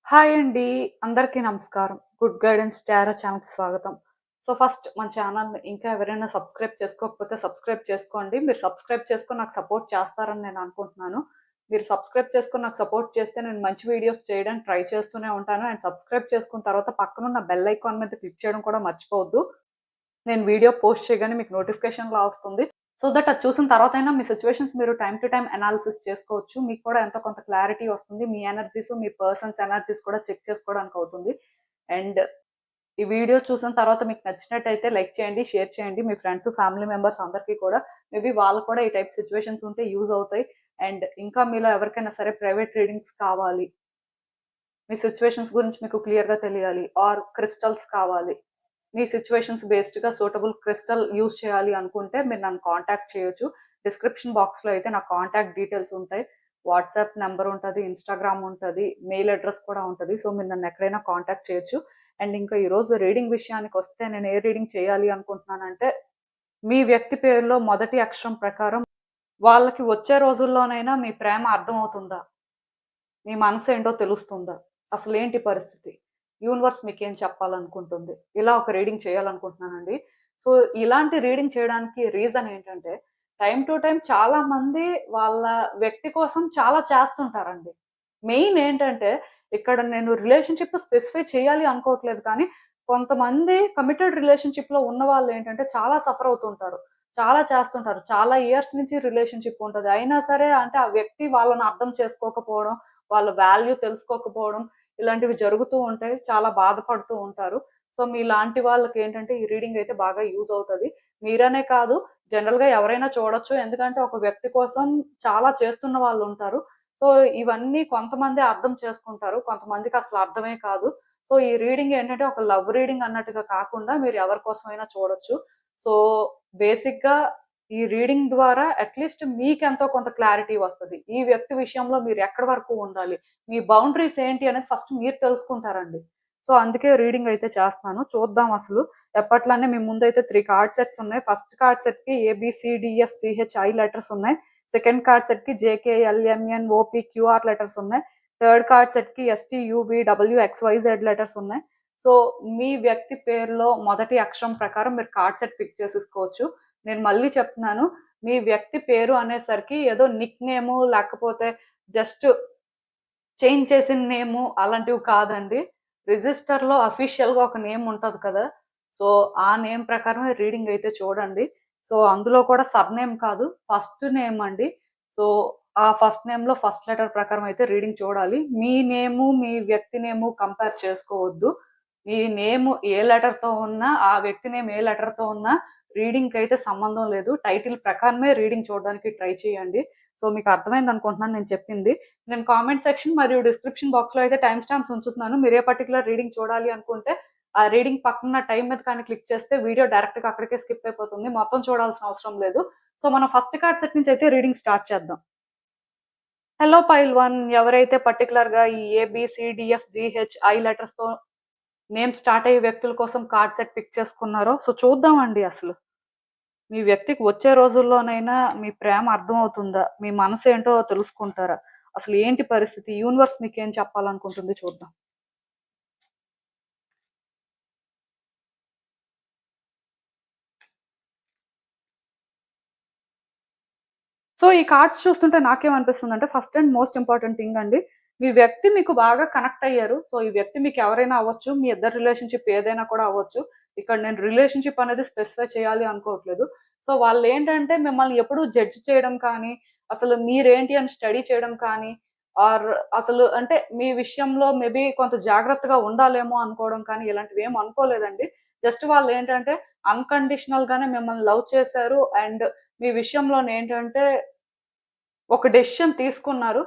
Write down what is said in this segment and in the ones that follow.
Hi అండి. అందరికీ నమస్కారం. గుడ్ గైడెన్స్ టారో ఛానల్‌కి స్వాగతం. సో, ఫస్ట్ మన ఛానల్‌ని ఇంకా ఎవరైనా సబ్స్క్రైబ్ చేసుకోకపోతే సబ్స్క్రైబ్ చేసుకోండి. మీరు సబ్స్క్రైబ్ చేసుకొని నాకు సపోర్ట్ చేస్తారని నేను అనుకుంటున్నాను. మీరు సబ్స్క్రైబ్ చేసుకొని నాకు సపోర్ట్ చేస్తే నేను మంచి వీడియోస్ చేయడానికి ట్రై చేస్తూనే ఉంటాను. అండ్ సబ్స్క్రైబ్ చేసుకున్న తర్వాత పక్కనున్న బెల్ ఐకాన్ మీద క్లిక్ చేయడం కూడా మర్చిపోవద్దు. నేను వీడియో పోస్ట్ చేయగానే మీకు నోటిఫికేషన్‌లా వస్తుంది. సో దట్ అది చూసిన తర్వాతైనా మీ సిట్యుయేషన్స్ మీరు టైమ్ టు టైమ్ అనాలిసిస్ చేసుకోవచ్చు. మీకు కూడా ఎంతో కొంత క్లారిటీ వస్తుంది. మీ ఎనర్జీస్, మీ పర్సన్స్ ఎనర్జీస్ కూడా చెక్ చేసుకోవడానికి అవుతుంది. అండ్ ఈ వీడియో చూసిన తర్వాత మీకు నచ్చినట్టయితే లైక్ చేయండి, షేర్ చేయండి. మీ ఫ్రెండ్స్, ఫ్యామిలీ మెంబర్స్ అందరికీ కూడా మేబీ వాళ్ళు కూడా ఈ టైప్ సిట్యుయేషన్స్ ఉంటే యూజ్ అవుతాయి. అండ్ ఇంకా మీలో ఎవరికైనా సరే ప్రైవేట్ రీడింగ్స్ కావాలి, మీ సిట్యుయేషన్స్ గురించి మీకు క్లియర్‌గా తెలియాలి ఆర్ క్రిస్టల్స్ కావాలి, మీ సిట్యుయేషన్స్ బేస్డ్‌గా సూటబుల్ క్రిస్టల్ యూజ్ చేయాలి అనుకుంటే మీరు నన్ను కాంటాక్ట్ చేయొచ్చు. డిస్క్రిప్షన్ బాక్స్‌లో అయితే నా కాంటాక్ట్ డీటెయిల్స్ ఉంటాయి. వాట్సాప్ నంబర్ ఉంటది, ఇన్‌స్టాగ్రామ్ ఉంటది, మెయిల్ అడ్రెస్ కూడా ఉంటది. సో, మీరు నన్ను ఎక్కడైనా కాంటాక్ట్ చేయొచ్చు. అండ్ ఇంకా ఈరోజు రీడింగ్ విషయానికొస్తే నేను ఏ రీడింగ్ చేయాలి అనుకుంటున్నానంటే, మీ వ్యక్తి పేరులో మొదటి అక్షరం ప్రకారం వాళ్ళకి వచ్చే రోజుల్లోనైనా మీ ప్రేమ అర్థమవుతుందా? మీ మనసేంటో తెలుస్తుందా? అసలేంటి పరిస్థితి? యూనివర్స్ మీకేం చెప్పాలనుకుంటుంది? ఇలా ఒక రీడింగ్ చేయాలనుకుంటున్నానండి. సో, ఇలాంటి రీడింగ్ చేయడానికి రీజన్ ఏంటంటే, టైమ్ టు టైమ్ చాలామంది వాళ్ళ వ్యక్తి కోసం చాలా చేస్తుంటారండి. మెయిన్ ఏంటంటే, ఇక్కడ నేను రిలేషన్‌షిప్ స్పెసిఫై చేయాలి అనుకోవట్లేదు కానీ, కొంతమంది కమిటెడ్ రిలేషన్‌షిప్‌లో ఉన్నవాళ్ళేంటంటే చాలా సఫర్ అవుతుంటారు. చాలా చేస్తుంటారు. చాలా ఇయర్స్ నుంచి రిలేషన్‌షిప్ ఉంటది. అయినా సరే అంటే ఆ వ్యక్తి వాళ్ళని అర్థం చేసుకోకపోవడం, వాళ్ళ వాల్యూ తెలుసుకోకపోవడం ఇలాంటివి జరుగుతూ ఉంటాయి. చాలా బాధపడుతూ ఉంటారు. సో, మీలాంటి వాళ్ళకేంటంటే ఈ రీడింగ్ అయితే బాగా యూజ్ అవుతది. మీరనే కాదు, జనరల్‌గా ఎవరైనా చూడొచ్చు. ఎందుకంటే ఒక వ్యక్తి కోసం చాలా చేస్తున్న వాళ్ళుంటారు. సో, ఇవన్నీ కొంతమందే అర్థం చేసుకుంటారు. కొంతమందికి అసలు అర్థమే కాదు. సో, ఈ రీడింగ్ ఏంటంటే ఒక లవ్ రీడింగ్ అన్నట్టుగా కాకుండా మీరు ఎవరి కోసమైనా చూడొచ్చు. సో, బేసిక్‌గా ఈ రీడింగ్ ద్వారా అట్‌లీస్ట్ మీకెంతో కొంత క్లారిటీ వస్తది. ఈ వ్యక్తి విషయంలో మీరు ఎక్కడి వరకు ఉండాలి? మీ బౌండరీస్ ఏంటి అనేది ఫస్ట్ మీరు తెలుసుకుంటారండి. సో, అందుకే రీడింగ్ అయితే చేస్తున్నాను. చూద్దాం అసలు. ఎప్పట్లానే మీ ముందైతే 3 కార్డ్ సెట్స్ ఉన్నాయి. ఫస్ట్ కార్డ్ సెట్‌కి ఏబీసీడీఎఫ్‌జీహెచ్‌ఐ లెటర్స్ ఉన్నాయి. సెకండ్ కార్డ్ సెట్‌కి జేకేఎల్ఎంఎన్ఓపీక్యూఆర్ లెటర్స్ ఉన్నాయి. థర్డ్ కార్డ్ సెట్‌కి ఎస్‌టీయూవీడబ్ల్యూఎక్స్‌వైజెడ్ లెటర్స్ ఉన్నాయి. సో, మీ వ్యక్తి పేరులో మొదటి అక్షరం ప్రకారం మీరు కార్డ్ సెట్ పిక్ చేసేసుకోవచ్చు. నేను మళ్ళీ చెప్తున్నాను. మీ వ్యక్తి పేరు అనేసరికి ఏదో నిక్ నేము లేకపోతే జస్ట్ చేంజ్ చేసిన నేము అలాంటివి కాదండి. రిజిస్టర్‌లో అఫీషియల్‌గా ఒక నేమ్ ఉంటది కదా! సో, ఆ నేమ్ ప్రకారమే రీడింగ్ అయితే చూడండి. సో, అందులో కూడా సర్‌నేమ్ కాదు. ఫస్ట్ నేమ్ అండి. సో, ఆ ఫస్ట్ నేమ్‌లో ఫస్ట్ లెటర్ ప్రకారం అయితే రీడింగ్ చూడాలి. మీ నేము, మీ వ్యక్తి నేము కంపేర్ చేసుకోవద్దు. మీ నేమ్ ఏ లెటర్‌తో ఉన్నా, ఆ వ్యక్తి నేమ్ ఏ లెటర్‌తో ఉన్నా రీడింగ్‌కైతే సంబంధం లేదు. టైటిల్ ప్రకారమే రీడింగ్ చూడడానికి ట్రై చేయండి. సో, మీకు అర్థమైందనుకుంటున్నాను నేను చెప్పింది. నేను కామెంట్ సెక్షన్ మరియు డిస్క్రిప్షన్ బాక్స్‌లో అయితే టైమ్ స్టాంప్స్ ఉంచుతున్నాను. మీరు ఏ పర్టిక్యులర్ రీడింగ్ చూడాలి అనుకుంటే, ఆ రీడింగ్ పక్కన టైమ్ మీద కానీ క్లిక్ చేస్తే వీడియో డైరెక్ట్‌గా అక్కడికే స్కిప్ అయిపోతుంది. మొత్తం చూడాల్సిన అవసరం లేదు. సో, మనం ఫస్ట్ కార్డ్ సెట్ నుంచి అయితే రీడింగ్ స్టార్ట్ చేద్దాం. హలో పైల్ 1 ఎవరైతే పర్టిక్యులర్‌గా ఈ ఏబీసీడీఎఫ్‌జీహెచ్‌ఐ లెటర్స్‌తో నేమ్ స్టార్ట్ అయ్యే వ్యక్తుల కోసం కార్డ్ సెట్ పిక్ చేసుకున్నారో, సో చూద్దామండి అసలు. మీ వ్యక్తికి వచ్చే రోజుల్లోనైనా మీ ప్రేమ అర్థమవుతుందా? మీ మనసేంటో తెలుసుకుంటారా? అసలు ఏంటి పరిస్థితి? యూనివర్స్ మీకేం చెప్పాలనుకుంటుంది చూద్దాం. సో, ఈ కార్డ్స్ చూస్తుంటే నాకేమనిపిస్తుందంటే first and most important thing అండి. మీ వ్యక్తి మీకు బాగా కనెక్ట్ అయ్యారు. సో, ఈ వ్యక్తి మీకు ఎవరైనా అవ్వచ్చు. మీ ఇద్దరి రిలేషన్‌షిప్ ఏదైనా కూడా అవ్వచ్చు. ఇక్కడ నేను రిలేషన్‌షిప్ అనేది స్పెసిఫై చేయాలి అనుకోవట్లేదు. సో, వాళ్ళేంటంటే మిమ్మల్ని ఎప్పుడూ జడ్జ్ చేయడం కానీ, అసలు మీరేంటి అని స్టడీ చేయడం కానీ, ఆర్ అసలు అంటే మీ విషయంలో మేబీ కొంత జాగ్రత్తగా ఉండాలేమో అనుకోవడం కానీ, ఇలాంటివేమి అనుకోలేదండి. జస్ట్ వాళ్ళేంటంటే అన్‌కండిషనల్‌గానే మిమ్మల్ని లవ్ చేశారు. అండ్ మీ విషయంలోనేంటంటే ఒక డెసిషన్ తీసుకున్నారు.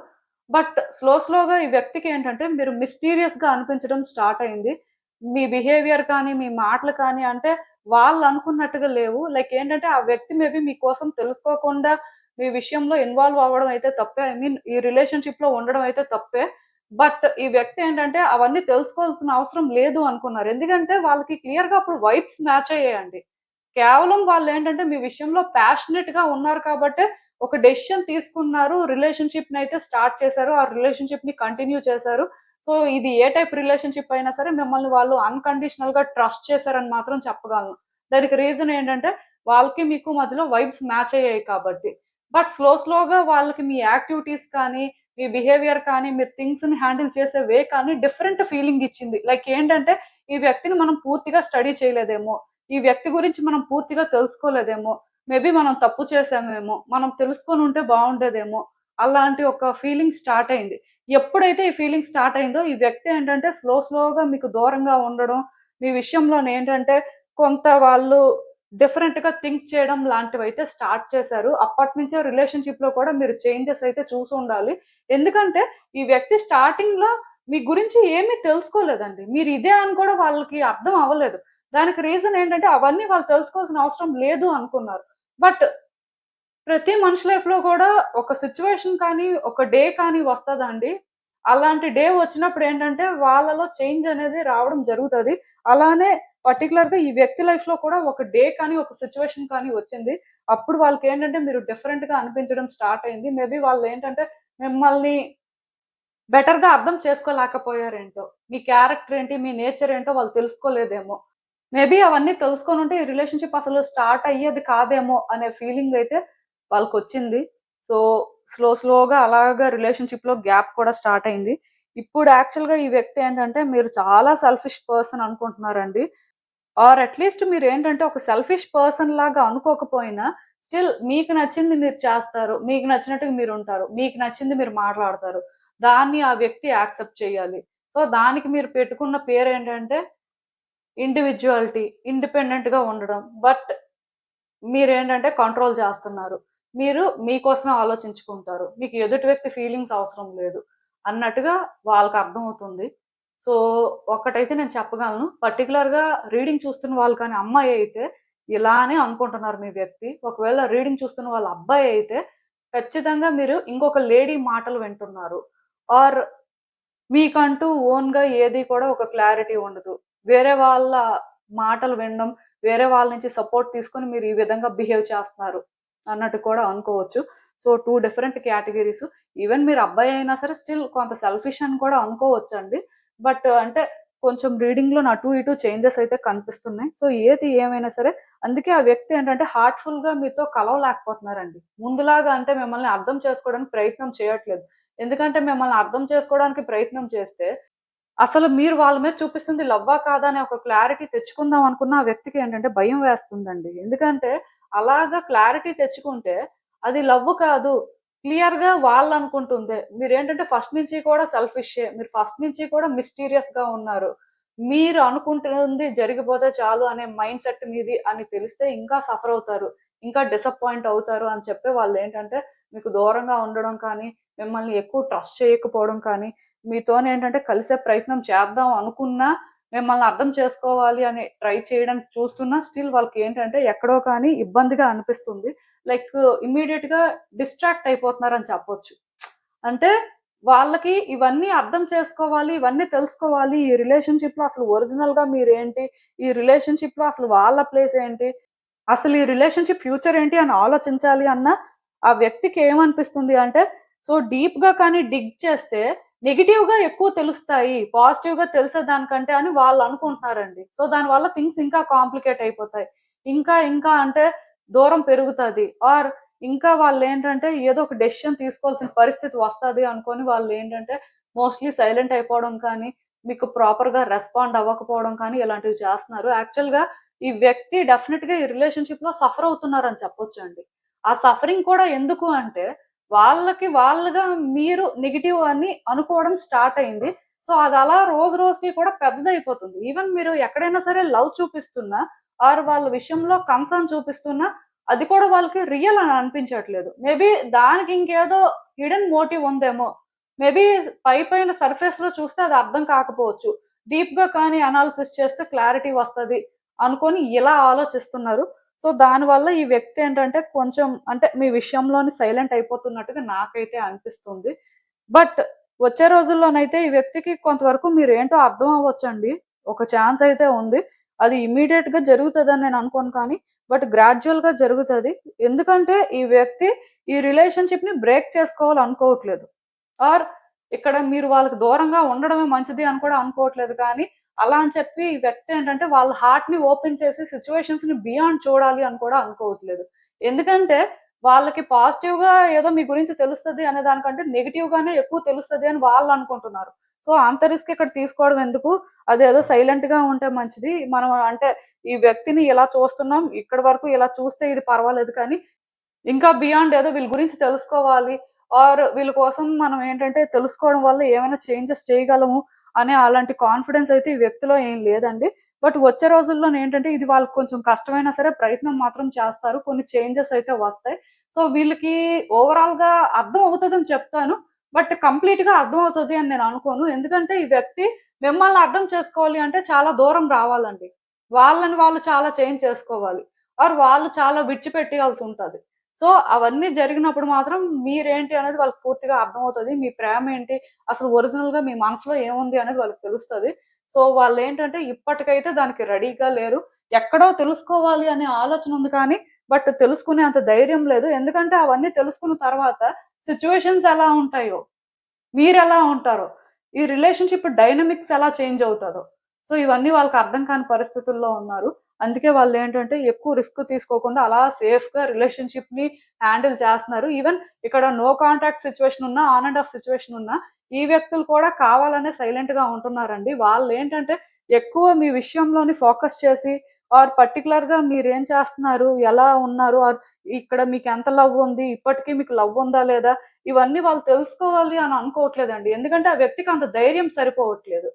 బట్ స్లోగా ఈ వ్యక్తికేంటంటే మీరు మిస్టీరియస్‌గా అనిపించడం స్టార్ట్ అయింది. మీ బిహేవియర్ కానీ, మీ మాటలు కానీ అంటే వాళ్ళనుకున్నట్టుగా లేవు. లైక్ ఏంటంటే ఆ వ్యక్తి మేబీ మీకోసం తెలుసుకోకుండా మీ విషయంలో ఇన్వాల్వ్ అవ్వడం అయితే తప్పే. ఐ మీన్ ఈ రిలేషన్‌షిప్‌లో ఉండడం అయితే తప్పే. బట్ ఈ వ్యక్తి ఏంటంటే అవన్నీ తెలుసుకోవాల్సిన అవసరం లేదు అనుకున్నారు. ఎందుకంటే వాళ్ళకి క్లియర్‌గా అప్పుడు వైబ్స్ మ్యాచ్ అయ్యాయండి. కేవలం వాళ్ళేంటంటే మీ విషయంలో ప్యాషనేట్‌గా ఉన్నారు కాబట్టే ఒక డెసిషన్ తీసుకున్నారు. రిలేషన్‌షిప్‌నయితే స్టార్ట్ చేశారు. ఆ రిలేషన్‌షిప్‌ని కంటిన్యూ చేశారు. సో ఇది ఏ టైప్ రిలేషన్షిప్ అయినా సరే మిమ్మల్ని వాళ్ళు అన్కండిషనల్ గా ట్రస్ట్ చేశారని మాత్రం చెప్పగలను. దానికి రీజన్ ఏంటంటే వాళ్ళకి మీకు మధ్యలో వైబ్స్ మ్యాచ్ అయ్యాయి కాబట్టి. బట్ స్లోగా వాళ్ళకి మీ యాక్టివిటీస్ కానీ, మీ బిహేవియర్ కానీ, మీరు థింగ్స్ ని హ్యాండిల్ చేసే వే కానీ డిఫరెంట్ ఫీలింగ్ ఇచ్చింది. లైక్ ఏంటంటే ఈ వ్యక్తిని మనం పూర్తిగా స్టడీ చేయలేదేమో, ఈ వ్యక్తి గురించి మనం పూర్తిగా తెలుసుకోలేదేమో, మేబీ మనం తప్పు చేసామేమో, మనం తెలుసుకొని ఉంటే బాగుండేదేమో, అలాంటి ఒక ఫీలింగ్ స్టార్ట్ అయింది. ఎప్పుడైతే ఈ ఫీలింగ్ స్టార్ట్ అయిందో ఈ వ్యక్తి ఏంటంటే స్లోగా మీకు దూరంగా ఉండడం, మీ విషయంలోనేంటంటే కొంత వాళ్ళు డిఫరెంట్‌గా థింక్ చేయడం లాంటివైతే స్టార్ట్ చేశారు. అప్పటినుంచే రిలేషన్‌షిప్‌లో కూడా మీరు చేంజెస్ అయితే చూసుండాలి. ఎందుకంటే ఈ వ్యక్తి స్టార్టింగ్‌లో మీ గురించి ఏమీ తెలుసుకోలేదండి. మీరు ఇదే అని కూడా వాళ్ళకి అర్థం అవ్వలేదు. దానికి రీజన్ ఏంటంటే అవన్నీ వాళ్ళు తెలుసుకోవాల్సిన అవసరం లేదు అనుకున్నారు. బట్ ప్రతి మనిషి లైఫ్‌లో కూడా ఒక సిట్యుయేషన్ కానీ, ఒక డే కానీ వస్తదండి. అలాంటి డే వచ్చినప్పుడు ఏంటంటే వాళ్ళలో చేంజ్ అనేది రావడం జరుగుతది. అలానే పర్టిక్యులర్‌గా ఈ వ్యక్తి లైఫ్‌లో కూడా ఒక డే కానీ, ఒక సిట్యుయేషన్ కానీ వచ్చింది. అప్పుడు వాళ్ళకేంటంటే మీరు డిఫరెంట్‌గా అనిపించడం స్టార్ట్ అయింది. మేబీ వాళ్ళేంటంటే మిమ్మల్ని బెటర్‌గా అర్థం చేసుకోలేకపోయారేంటో. మీ క్యారెక్టర్ ఏంటి, మీ నేచర్ ఏంటో వాళ్ళు తెలుసుకోలేదేమో. మేబీ అవన్నీ తెలుసుకొనుంటే ఈ రిలేషన్‌షిప్ అసలు స్టార్ట్ అయ్యేది కాదేమో అనే ఫీలింగ్ అయితే వాళ్ళకొచ్చింది. సో, స్లోగా అలాగా రిలేషన్‌షిప్‌లో గ్యాప్ కూడా స్టార్ట్ అయింది. ఇప్పుడు యాక్చువల్‌గా ఈ వ్యక్తి ఏంటంటే మీరు చాలా సెల్ఫిష్ పర్సన్ అనుకుంటున్నారండి. ఆర్ అట్‌లీస్ట్ మీరేంటంటే ఒక సెల్ఫిష్ పర్సన్ లాగా అనుకోకపోయినా స్టిల్ మీకు నచ్చింది మీరు చేస్తారు. మీకు నచ్చినట్టుగా మీరుంటారు. మీకు నచ్చింది మీరు మాట్లాడతారు. దాన్ని ఆ వ్యక్తి యాక్సెప్ట్ చేయాలి. సో, దానికి మీరు పెట్టుకున్న పేరేంటంటే ఇండివిడ్యుయాలిటీ, ఇండిపెండెంట్‌గా ఉండడం. బట్ మీరేంటంటే కంట్రోల్ చేస్తున్నారు. మీరు మీకోసమే ఆలోచించుకుంటారు. మీకు ఎదుటి వ్యక్తి ఫీలింగ్స్ అవసరం లేదు అన్నట్టుగా వాళ్ళకర్థమవుతుంది. సో, ఒక్కటైతే నేను చెప్పగలను. పర్టిక్యులర్‌గా రీడింగ్ చూస్తున్న వాళ్ళు కానీ అమ్మాయి అయితే ఇలానే అనుకుంటున్నారు మీ వ్యక్తి. ఒకవేళ రీడింగ్ చూస్తున్న వాళ్ళ అబ్బాయి అయితే ఖచ్చితంగా మీరు ఇంకొక లేడీ మాటలు వింటున్నారు. ఆర్ మీకంటూ ఓన్‌గా ఏది కూడా ఒక క్లారిటీ ఉండదు. వేరే వాళ్ళ మాటలు వినడం, వేరే వాళ్ళ నుంచి సపోర్ట్ తీసుకొని మీరు ఈ విధంగా బిహేవ్ చేస్తున్నారు అన్నట్టు కూడా అనుకోవచ్చు. So, 2 different categories. ఈవెన్ మీరు అబ్బాయి అయినా సరే స్టిల్ కొంత సెల్ఫిష్ అని కూడా అనుకోవచ్చండి. బట్ అంటే కొంచెం రీడింగ్‌లో అటు ఇటు చేంజెస్ అయితే కనిపిస్తున్నాయి. సో, ఏది ఏమైనా సరే అందుకే ఆ వ్యక్తి ఏంటంటే హార్ట్‌ఫుల్‌గా మీతో కలవలేకపోతున్నారండి. ముందులాగా అంటే మిమ్మల్ని అర్థం చేసుకోవడానికి ప్రయత్నం చేయట్లేదు. ఎందుకంటే మిమ్మల్ని అర్థం చేసుకోవడానికి ప్రయత్నం చేస్తే, అసలు మీరు వాళ్ళ మీద చూపిస్తుంది లవ్వా? కాదా? అనే ఒక క్లారిటీ తెచ్చుకుందాం అనుకున్న ఆ వ్యక్తికి ఏంటంటే భయం వేస్తుందండి. ఎందుకంటే అలాగా క్లారిటీ తెచ్చుకుంటే అది లవ్ కాదు. క్లియర్‌గా వాళ్ళనుకుంటుందే. మీరేంటంటే ఫస్ట్ నుంచి కూడా సెల్ఫిషే. మీరు ఫస్ట్ నుంచి కూడా మిస్టీరియస్‌గా ఉన్నారు. మీరు అనుకుంటుంది జరిగిపోతే చాలు అనే మైండ్ సెట్ మీది అని తెలిస్తే ఇంకా సఫర్ అవుతారు. ఇంకా డిసప్పాయింట్ అవుతారు అని చెప్పి వాళ్ళేంటంటే మీకు దూరంగా ఉండడం కానీ, మిమ్మల్ని ఎక్కువ ట్రస్ట్ చేయకపోవడం కానీ, మీతోనేంటంటే కలిసే ప్రయత్నం చేద్దాం అనుకున్నా, మిమ్మల్ని అర్థం చేసుకోవాలి అని ట్రై చేయడానికి చూస్తున్నా స్టిల్ వాళ్ళకేంటంటే ఎక్కడో కానీ ఇబ్బందిగా అనిపిస్తుంది. లైక్ ఇమ్మీడియేట్‌గా డిస్ట్రాక్ట్ అయిపోతున్నారని చెప్పొచ్చు. అంటే వాళ్ళకి ఇవన్నీ అర్థం చేసుకోవాలి, ఇవన్నీ తెలుసుకోవాలి. ఈ రిలేషన్‌షిప్‌లో అసలు ఒరిజినల్‌గా మీరేంటి? ఈ రిలేషన్‌షిప్‌లో అసలు వాళ్ళ ప్లేస్ ఏంటి? అసలు ఈ రిలేషన్‌షిప్ ఫ్యూచర్ ఏంటి అని ఆలోచించాలి అన్న ఆ వ్యక్తికి ఏమనిపిస్తుంది అంటే, సో డీప్‌గా కానీ డిగ్ చేస్తే నెగెటివ్‌గా ఎక్కువ తెలుస్తాయి. పాజిటివ్‌గా తెలిసేదానికంటే అని వాళ్ళు అనుకుంటున్నారండి. సో దానివల్ల థింగ్స్ ఇంకా కాంప్లికేట్ అయిపోతాయి. ఇంకా అంటే దూరం పెరుగుతది. ఆర్ ఇంకా వాళ్ళేంటంటే ఏదో ఒక డెసిషన్ తీసుకోవాల్సిన పరిస్థితి వస్తది అనుకోని వాళ్ళేంటంటే మోస్ట్‌లీ సైలెంట్ అయిపోవడం కానీ, మీకు ప్రాపర్‌గా రెస్పాండ్ అవ్వకపోవడం కానీ ఇలాంటివి చేస్తున్నారు. యాక్చువల్‌గా ఈ వ్యక్తి డెఫినిట్‌గా ఈ రిలేషన్‌షిప్‌లో సఫర్ అవుతున్నారని చెప్పొచ్చండి. ఆ సఫరింగ్ కూడా ఎందుకు అంటే, వాళ్ళకి వాళ్ళుగా మీరు నెగెటివ్ అని అనుకోవడం స్టార్ట్ అయింది. సో, అదలా రోజు రోజుకి కూడా పెద్దదయిపోతుంది. ఈవెన్ మీరు ఎక్కడైనా సరే లవ్ చూపిస్తున్నా, ఆర్ వాళ్ళ విషయంలో కన్సర్న్ చూపిస్తున్నా, అది కూడా వాళ్ళకి రియల్ అని అనిపించట్లేదు. మేబీ దానికి ఇంకేదో హిడెన్ మోటివ్ ఉందేమో. మేబీ పైపైన సర్ఫేస్‌లో చూస్తే అది అర్థం కాకపోవచ్చు. డీప్‌గా కానీ అనాలిసిస్ చేస్తే క్లారిటీ వస్తది అనుకోని ఇలా ఆలోచిస్తున్నారు. సో, దానివల్ల ఈ వ్యక్తి ఏంటంటే కొంచెం అంటే మీ విషయంలోని సైలెంట్ అయిపోతున్నట్టుగా నాకైతే అనిపిస్తుంది. బట్ వచ్చే రోజుల్లోనైతే ఈ వ్యక్తికి కొంతవరకు మీరేంటో అర్థం అవ్వొచ్చండి. ఒక ఛాన్స్ అయితే ఉంది. అది ఇమ్మీడియేట్‌గా జరుగుతదని నేను అనుకోను కానీ, బట్ గ్రాడ్యుయల్‌గా జరుగుతది. ఎందుకంటే ఈ వ్యక్తి ఈ రిలేషన్‌షిప్‌ని బ్రేక్ చేసుకోవాలనుకోవట్లేదు. ఆర్ ఇక్కడ మీరు వాళ్ళకి దూరంగా ఉండడమే మంచిది అని కూడా అనుకోవట్లేదు. కానీ అలా అని చెప్పి ఈ వ్యక్తి ఏంటంటే వాళ్ళ హార్ట్‌ని ఓపెన్ చేసి సిట్యుయేషన్స్‌ని బియాండ్ చూడాలి అని కూడా అనుకోవట్లేదు. ఎందుకంటే వాళ్ళకి పాజిటివ్‌గా ఏదో మీ గురించి తెలుస్తది అనే దానికంటే నెగెటివ్‌గానే ఎక్కువ తెలుస్తది అని వాళ్ళు అనుకుంటున్నారు. సో, అంత రిస్క్ ఇక్కడ తీసుకోవడం ఎందుకు? అదేదో సైలెంట్‌గా ఉంటే మంచిది. మనం అంటే ఈ వ్యక్తిని ఇలా చూస్తున్నాం. ఇక్కడి వరకు ఇలా చూస్తే ఇది పర్వాలేదు కానీ ఇంకా బియాండ్ ఏదో వీళ్ళ గురించి తెలుసుకోవాలి. వీళ్ళ కోసం మనం ఏంటంటే తెలుసుకోవడం వల్ల ఏమైనా చేంజెస్ చేయగలము అనే అలాంటి కాన్ఫిడెన్స్ అయితే ఈ వ్యక్తిలో ఏం లేదండి. బట్ వచ్చే రోజుల్లోనేంటంటే ఇది వాళ్ళకి కొంచెం కష్టమైనా సరే ప్రయత్నం మాత్రం చేస్తారు. కొన్ని చేంజెస్ అయితే వస్తాయి. సో, వీళ్ళకి ఓవరాల్‌గా అర్థం అవుతదని చెప్తాను. బట్ కంప్లీట్‌గా అర్థం అవుతది అని నేను అనుకోను. ఎందుకంటే ఈ వ్యక్తి మిమ్మల్ని అర్థం చేసుకోవాలి అంటే చాలా దూరం రావాలండి. వాళ్ళని వాళ్ళు చాలా చేంజ్ చేసుకోవాలి. వాళ్ళు చాలా విడిచిపెట్టేయాల్సుంటది. సో, అవన్నీ జరిగినప్పుడు మాత్రం మీరేంటి అనేది వాళ్ళకి పూర్తిగా అర్థమవుతది. మీ ప్రేమేంటి, అసలు ఒరిజినల్‌గా మీ మనసులో ఏముంది అనేది వాళ్ళకి తెలుస్తది. సో, వాళ్ళేంటంటే ఇప్పటికైతే దానికి రెడీగా లేరు. ఎక్కడో తెలుసుకోవాలి అనే ఆలోచన ఉంది కానీ, బట్ తెలుసుకునే అంత ధైర్యం లేదు. ఎందుకంటే అవన్నీ తెలుసుకున్న తర్వాత సిట్యుయేషన్స్ ఎలా ఉంటాయో, మీరెలా ఉంటారో, ఈ రిలేషన్‌షిప్ డైనమిక్స్ ఎలా చేంజ్ అవుతదో. సో, ఇవన్నీ వాళ్ళకి అర్థం కాని పరిస్థితుల్లో ఉన్నారు. అందుకే వాళ్ళేంటంటే ఎక్కువ రిస్క్ తీసుకోకుండా అలా సేఫ్‌గా రిలేషన్‌షిప్‌ని హ్యాండిల్ చేస్తున్నారు. ఈవెన్ ఇక్కడ నో కాంటాక్ట్ సిట్యుయేషన్ ఉన్నా, ఆన్ అండ్ ఆఫ్ సిట్యుయేషన్ ఉన్నా, ఈ వ్యక్తులు కూడా కావాలనే సైలెంట్‌గా ఉంటున్నారండి. వాళ్ళేంటంటే ఎక్కువ మీ విషయంలోని ఫోకస్ చేసి పర్టిక్యులర్‌గా మీరేం చేస్తున్నారు? ఎలా ఉన్నారు? ఇక్కడ మీకెంత లవ్ ఉంది? ఇప్పటికి మీకు లవ్ ఉందా లేదా? ఇవన్నీ వాళ్ళు తెలుసుకోవాలి అని అనుకోవట్లేదండి. ఎందుకంటే ఆ వ్యక్తికి అంత ధైర్యం సరిపోవట్లేదు.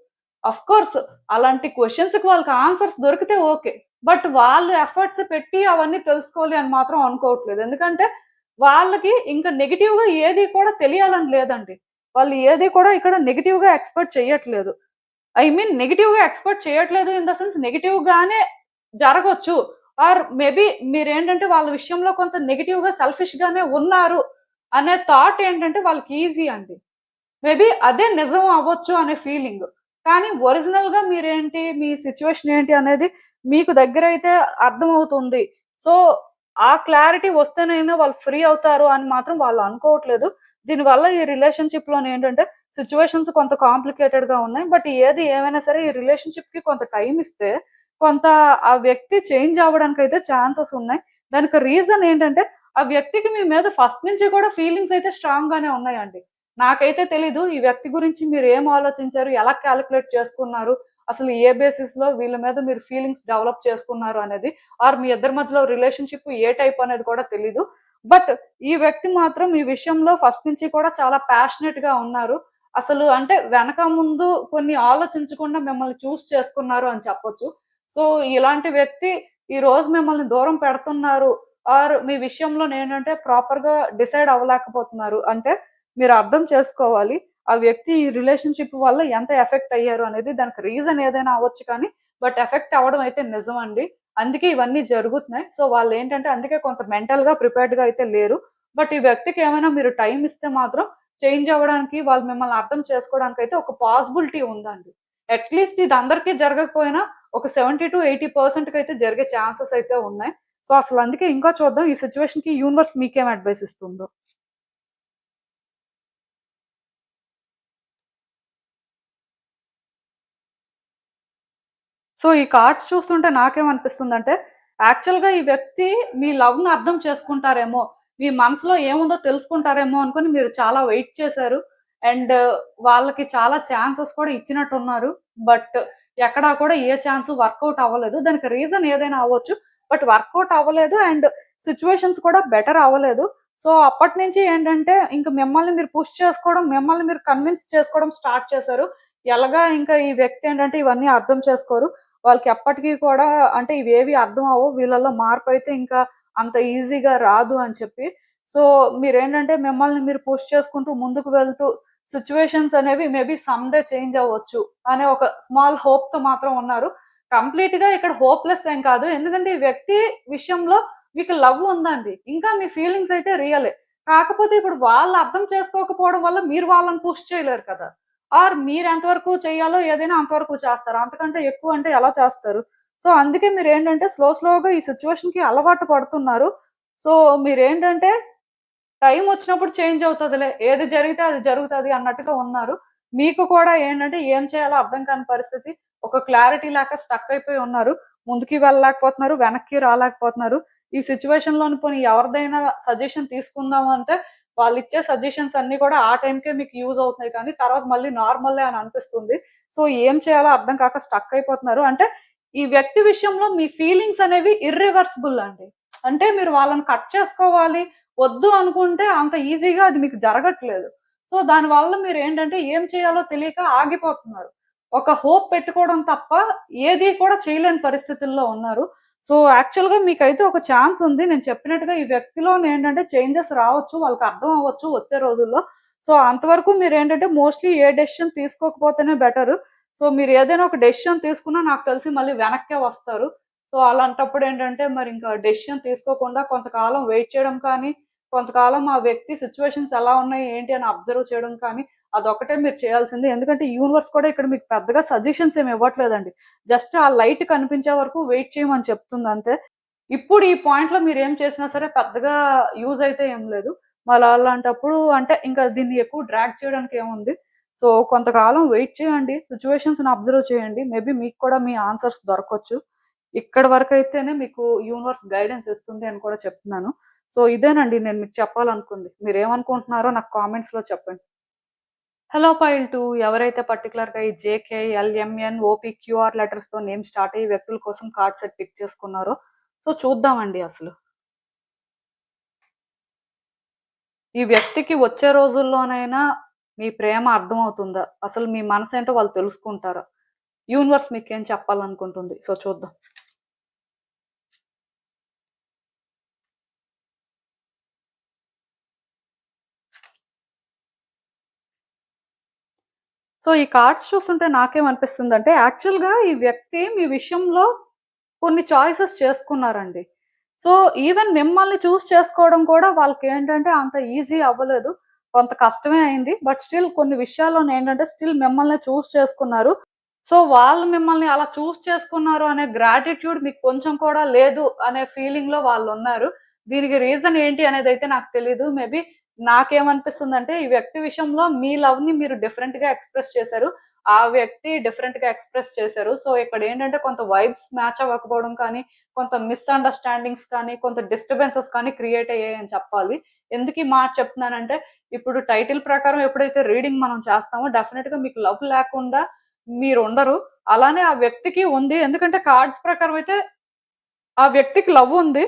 ఆఫ్‌కోర్స్ అలాంటి క్వెషన్స్‌కి వాళ్ళకి ఆన్సర్స్ దొరికితే ఓకే. బట్ వాళ్ళు ఎఫర్ట్స్ పెట్టి అవన్నీ తెలుసుకోవాలి అని మాత్రం అనుకోవట్లేదు. ఎందుకంటే వాళ్ళకి ఇంకా నెగెటివ్‌గా ఏది కూడా తెలియాలని లేదండి. వాళ్ళు ఏది కూడా ఇక్కడ నెగెటివ్‌గా ఎక్స్‌పెక్ట్ చేయట్లేదు. ఐ మీన్ నెగెటివ్‌గా ఎక్స్‌పెక్ట్ చేయట్లేదు ఇన్ ద సెన్స్ నెగెటివ్‌గానే జరగొచ్చు. మేబీ మీరేంటంటే వాళ్ళ విషయంలో కొంత నెగెటివ్‌గా, సెల్ఫిష్‌గానే ఉన్నారు అనే థాట్ ఏంటంటే వాళ్ళకి ఈజీ అండి. మేబీ అదే నిజం అవ్వచ్చు అనే ఫీలింగ్. కానీ ఒరిజినల్‌గా మీరేంటి, మీ సిట్యుయేషన్ ఏంటి అనేది మీకు దగ్గరైతే అర్థమవుతుంది. సో, ఆ క్లారిటీ వస్తేనైనా వాళ్ళు ఫ్రీ అవుతారు అని మాత్రం వాళ్ళు అనుకోవట్లేదు. దీనివల్ల ఈ రిలేషన్‌షిప్‌లోనేంటంటే సిట్యుయేషన్స్ కొంత కాంప్లికేటెడ్‌గా ఉన్నాయి. బట్ ఏది ఏమైనా సరే ఈ రిలేషన్‌షిప్‌కి కొంత టైమ్ ఇస్తే కొంత ఆ వ్యక్తి చేంజ్ అవ్వడానికైతే ఛాన్సెస్ ఉన్నాయి. దానికి రీజన్ ఏంటంటే ఆ వ్యక్తికి మీ మీద ఫస్ట్ నుంచి కూడా ఫీలింగ్స్ అయితే స్ట్రాంగ్‌గానే ఉన్నాయండి. నాకైతే తెలీదు. ఈ వ్యక్తి గురించి మీరేం ఆలోచించారు? ఎలా కాలిక్యులేట్ చేసుకున్నారు? అసలు ఏ బేసిస్‌లో వీళ్ళ మీద మీరు ఫీలింగ్స్ డెవలప్ చేసుకున్నారు అనేది. మీ ఇద్దరి మధ్యలో రిలేషన్‌షిప్ ఏ టైప్ అనేది కూడా తెలీదు. బట్ ఈ వ్యక్తి మాత్రం ఈ విషయంలో ఫస్ట్ నుంచి కూడా చాలా ప్యాషనేట్‌గా ఉన్నారు. అసలు అంటే వెనక ముందు కొన్ని ఆలోచించకుండా మిమ్మల్ని చేసుకున్నారు అని చెప్పొచ్చు. సో, ఇలాంటి వ్యక్తి ఈరోజు మిమ్మల్ని దూరం పెడుతున్నారు. మీ విషయంలోనేంటంటే ప్రాపర్‌గా డిసైడ్ అవ్వలేకపోతున్నారు. అంటే మీరు అర్థం చేసుకోవాలి. ఆ వ్యక్తి ఈ రిలేషన్‌షిప్ వల్ల ఎంత ఎఫెక్ట్ అయ్యారు అనేది. దానికి రీజన్ ఏదైనా అవ్వచ్చు కానీ, బట్ ఎఫెక్ట్ అవ్వడం అయితే నిజమండి. అందుకే ఇవన్నీ జరుగుతున్నాయి. సో, వాళ్ళేంటంటే అందుకే కొంత మెంటల్‌గా ప్రిపేర్డ్‌గా అయితే లేరు. బట్ ఈ వ్యక్తికి ఏమైనా మీరు టైమ్ ఇస్తే మాత్రం చేంజ్ అవ్వడానికి, వాళ్ళు మిమ్మల్ని అర్థం చేసుకోవడానికైతే ఒక పాసిబిలిటీ ఉందండి. అట్‌లీస్ట్ ఇది అందరికీ జరగకపోయినా ఒక 70-80% కైతే జరిగే ఛాన్సెస్ అయితే ఉన్నాయి. సో, అసలు అందుకే ఇంకా చూద్దాం ఈ సిట్యుయేషన్‌కి యూనివర్స్ మీకేం అడ్వైస్ ఇస్తుందో. సో, ఈ కార్డ్స్ చూస్తుంటే నాకేమనిపిస్తుందంటే, యాక్చువల్‌గా ఈ వ్యక్తి మీ లవ్‌ని అర్థం చేసుకుంటారేమో, మీ మనసులో ఏముందో తెలుసుకుంటారేమో అనుకోని మీరు చాలా వెయిట్ చేశారు. అండ్ వాళ్ళకి చాలా ఛాన్సెస్ కూడా ఇచ్చినట్టున్నారు. బట్ ఎక్కడా కూడా ఏ ఛాన్సు వర్కౌట్ అవ్వలేదు. దానికి రీజన్ ఏదైనా అవ్వచ్చు. బట్ వర్కౌట్ అవ్వలేదు అండ్ సిట్యుయేషన్స్ కూడా బెటర్ అవ్వలేదు. సో, అప్పటినుంచి ఏంటంటే, ఇంక మిమ్మల్ని మీరు పుష్ చేసుకోవడం, మిమ్మల్ని మీరు కన్విన్స్ చేసుకోవడం స్టార్ట్ చేశారు. ఎలాగా ఇంకా ఈ వ్యక్తి ఏంటంటే ఇవన్నీ అర్థం చేసుకోరు. వాళ్ళకి ఎప్పటికి కూడా అంటే ఇవేవి అర్థం అవ్వవు. వీళ్ళలో మార్పయితే ఇంకా అంత ఈజీగా రాదు అని చెప్పి. సో, మీరేంటంటే మిమ్మల్ని మీరు పుష్ చేసుకుంటూ ముందుకు వెళ్తూ సిట్యుయేషన్స్ అనేవి మేబీ సమ్ డే చేంజ్ అవ్వచ్చు అనే ఒక స్మాల్ హోప్‌తో మాత్రం ఉన్నారు. కంప్లీట్‌గా ఇక్కడ హోప్‌లెస్ ఏం కాదు. ఎందుకంటే ఈ వ్యక్తి విషయంలో మీకు లవ్ ఉందండి. ఇంకా మీ ఫీలింగ్స్ అయితే రియలే. కాకపోతే ఇప్పుడు వాళ్ళు అర్థం చేసుకోకపోవడం వల్ల మీరు వాళ్ళని పుష్ చేయలేరు కదా! మీరెంత వరకు చేయాలో ఏదైనా అంతవరకు చేస్తారు. అంతకంటే ఎక్కువ అంటే ఎలా చేస్తారు? సో, అందుకే మీరేంటంటే స్లోగా ఈ సిట్యుయేషన్‌కి అలవాటు పడుతున్నారు. సో, మీరేంటంటే టైం వచ్చినప్పుడు చేంజ్ అవుతదిలే. ఏది జరిగితే అది జరుగుతది అన్నట్టుగా ఉన్నారు. మీకు కూడా ఏంటంటే ఏం చేయాలో అర్థం కాని పరిస్థితి. ఒక క్లారిటీ లేక స్టక్ అయిపోయి ఉన్నారు. ముందుకి వెళ్ళలేకపోతున్నారు. వెనక్కి రాలేకపోతున్నారు. ఈ సిట్యుయేషన్‌లోని పోనీ ఎవరిదైనా సజెషన్ తీసుకుందాం అంటే వాళ్ళిచ్చే సజెషన్స్ అన్నీ కూడా ఆ టైంకే మీకు యూజ్ అవుతున్నాయి కానీ తర్వాత మళ్ళీ నార్మలే అని అనిపిస్తుంది. సో, ఏం చేయాలో అర్థం కాక స్టక్ అయిపోతున్నారు. అంటే ఈ వ్యక్తి విషయంలో మీ ఫీలింగ్స్ అనేవి ఇర్రివర్సిబుల్ అండి. అంటే మీరు వాళ్ళని కట్ చేసుకోవాలి వద్దు అనుకుంటే అంత ఈజీగా అది మీకు జరగట్లేదు. సో, దానివల్ల మీరేంటంటే ఏం చేయాలో తెలియక ఆగిపోతున్నారు. ఒక హోప్ పెట్టుకోవడం తప్ప ఏది కూడా చేయలేని పరిస్థితుల్లో ఉన్నారు. సో, యాక్చువల్‌గా మీకైతే ఒక ఛాన్స్ ఉంది. నేను చెప్పినట్టుగా ఈ వ్యక్తిలోనేంటంటే చేంజెస్ రావచ్చు. వాళ్ళకి అర్థం అవ్వచ్చు వచ్చే రోజుల్లో. సో, అంతవరకు మీరేంటంటే మోస్ట్‌లీ ఏ డెసిషన్ తీసుకోకపోతేనే బెటరు. సో, మీరు ఏదైనా ఒక డెసిషన్ తీసుకున్నా నాకు తెలిసి మళ్ళీ వెనక్కే వస్తారు. సో, అలాంటప్పుడేంటంటే మరింక డెసిషన్ తీసుకోకుండా కొంతకాలం వెయిట్ చేయడం కానీ, కొంతకాలం ఆ వ్యక్తి సిట్యుయేషన్స్ ఎలా ఉన్నాయి, ఏంటి అని అబ్జర్వ్ చేయడం కానీ, అదొక్కటే మీరు చేయాల్సింది. ఎందుకంటే యూనివర్స్ కూడా ఇక్కడ మీకు పెద్దగా సజెషన్స్ ఏమి ఇవ్వట్లేదండి. జస్ట్ ఆ లైట్ కనిపించే వరకు వెయిట్ చేయమని చెప్తుందంతే. ఇప్పుడు ఈ పాయింట్‌లో మీరేం చేసినా సరే పెద్దగా యూజ్ అయితే ఏం లేదు. మళ్ళా అలాంటప్పుడు అంటే ఇంకా దీన్ని ఎక్కువ డ్రాగ్ చేయడానికి ఏముంది. సో, కొంతకాలం వెయిట్ చేయండి. సిట్యుయేషన్స్‌ని అబ్జర్వ్ చేయండి. మేబీ మీకు కూడా మీ ఆన్సర్స్ దొరకొచ్చు. ఇక్కడి వరకైతేనే మీకు యూనివర్స్ గైడెన్స్ ఇస్తుంది అని కూడా చెప్తున్నాను. సో, ఇదేనండి నేను మీకు చెప్పాలనుకుంది. మీరేమనుకుంటున్నారో నాకు కామెంట్స్‌లో చెప్పండి. హలో ఫైల్ 2 ఎవరైతే పర్టిక్యులర్‌గా ఈ జేకే, ఎల్ఎంఎన్, ఓపీ, క్యూఆర్ లెటర్స్‌తో నేమ్ స్టార్ట్ అయ్యే వ్యక్తుల కోసం కార్డ్ సెట్ పిక్ చేసుకున్నారో సో, చూద్దామండి అసలు. ఈ వ్యక్తికి వచ్చే రోజుల్లోనైనా మీ ప్రేమ అర్థమవుతుందా? అసలు మీ మనసేంటో వాళ్ళు తెలుసుకుంటారా? యూనివర్స్ మీకేం చెప్పాలనుకుంటుంది? సో, చూద్దాం. సో, ఈ కార్డ్స్ చూస్తుంటే నాకేమనిపిస్తుందంటే, యాక్చువల్‌గా ఈ వ్యక్తి మీ విషయంలో కొన్ని చాయిసెస్ చేసుకున్నారండి. సో, ఈవెన్ మిమ్మల్ని చూజ్ చేసుకోవడం కూడా వాళ్ళకేంటంటే అంత ఈజీ అవ్వలేదు. కొంత కష్టమే అయింది. బట్ స్టిల్ కొన్ని విషయాల్లోనేంటంటే స్టిల్ మిమ్మల్నే చూజ్ చేసుకున్నారు. సో, వాళ్ళు మిమ్మల్ని అలా చూజ్ చేసుకున్నారు అనే గ్రాటిట్యూడ్ మీకు కొంచెం కూడా లేదు అనే ఫీలింగ్‌లో వాళ్ళున్నారు. దీనికి రీజన్ ఏంటి అనేదైతే నాకు తెలీదు. మేబీ నాకేమనిపిస్తుందంటే, ఈ వ్యక్తి విషయంలో మీ లవ్‌ని మీరు డిఫరెంట్‌గా ఎక్స్‌ప్రెస్ చేశారు. ఆ వ్యక్తి డిఫరెంట్‌గా ఎక్స్‌ప్రెస్ చేశారు. సో, ఇక్కడేంటంటే కొంత వైబ్స్ మ్యాచ్ అవ్వకపోవడం కానీ, కొంత మిస్‌అండర్‌స్టాండింగ్స్ కానీ, కొంత డిస్టర్బెన్సెస్ కానీ క్రియేట్ అయ్యాయని చెప్పాలి. ఎందుకు ఈ మాట చెప్తున్నానంటే, ఇప్పుడు టైటిల్ ప్రకారం ఎప్పుడైతే రీడింగ్ మనం చేస్తామో డెఫినిట్‌గా మీకు లవ్ లేకుండా మీరుండరు. అలానే ఆ వ్యక్తికి ఉంది. ఎందుకంటే కార్డ్స్ ప్రకారం అయితే ఆ వ్యక్తికి లవ్ ఉంది.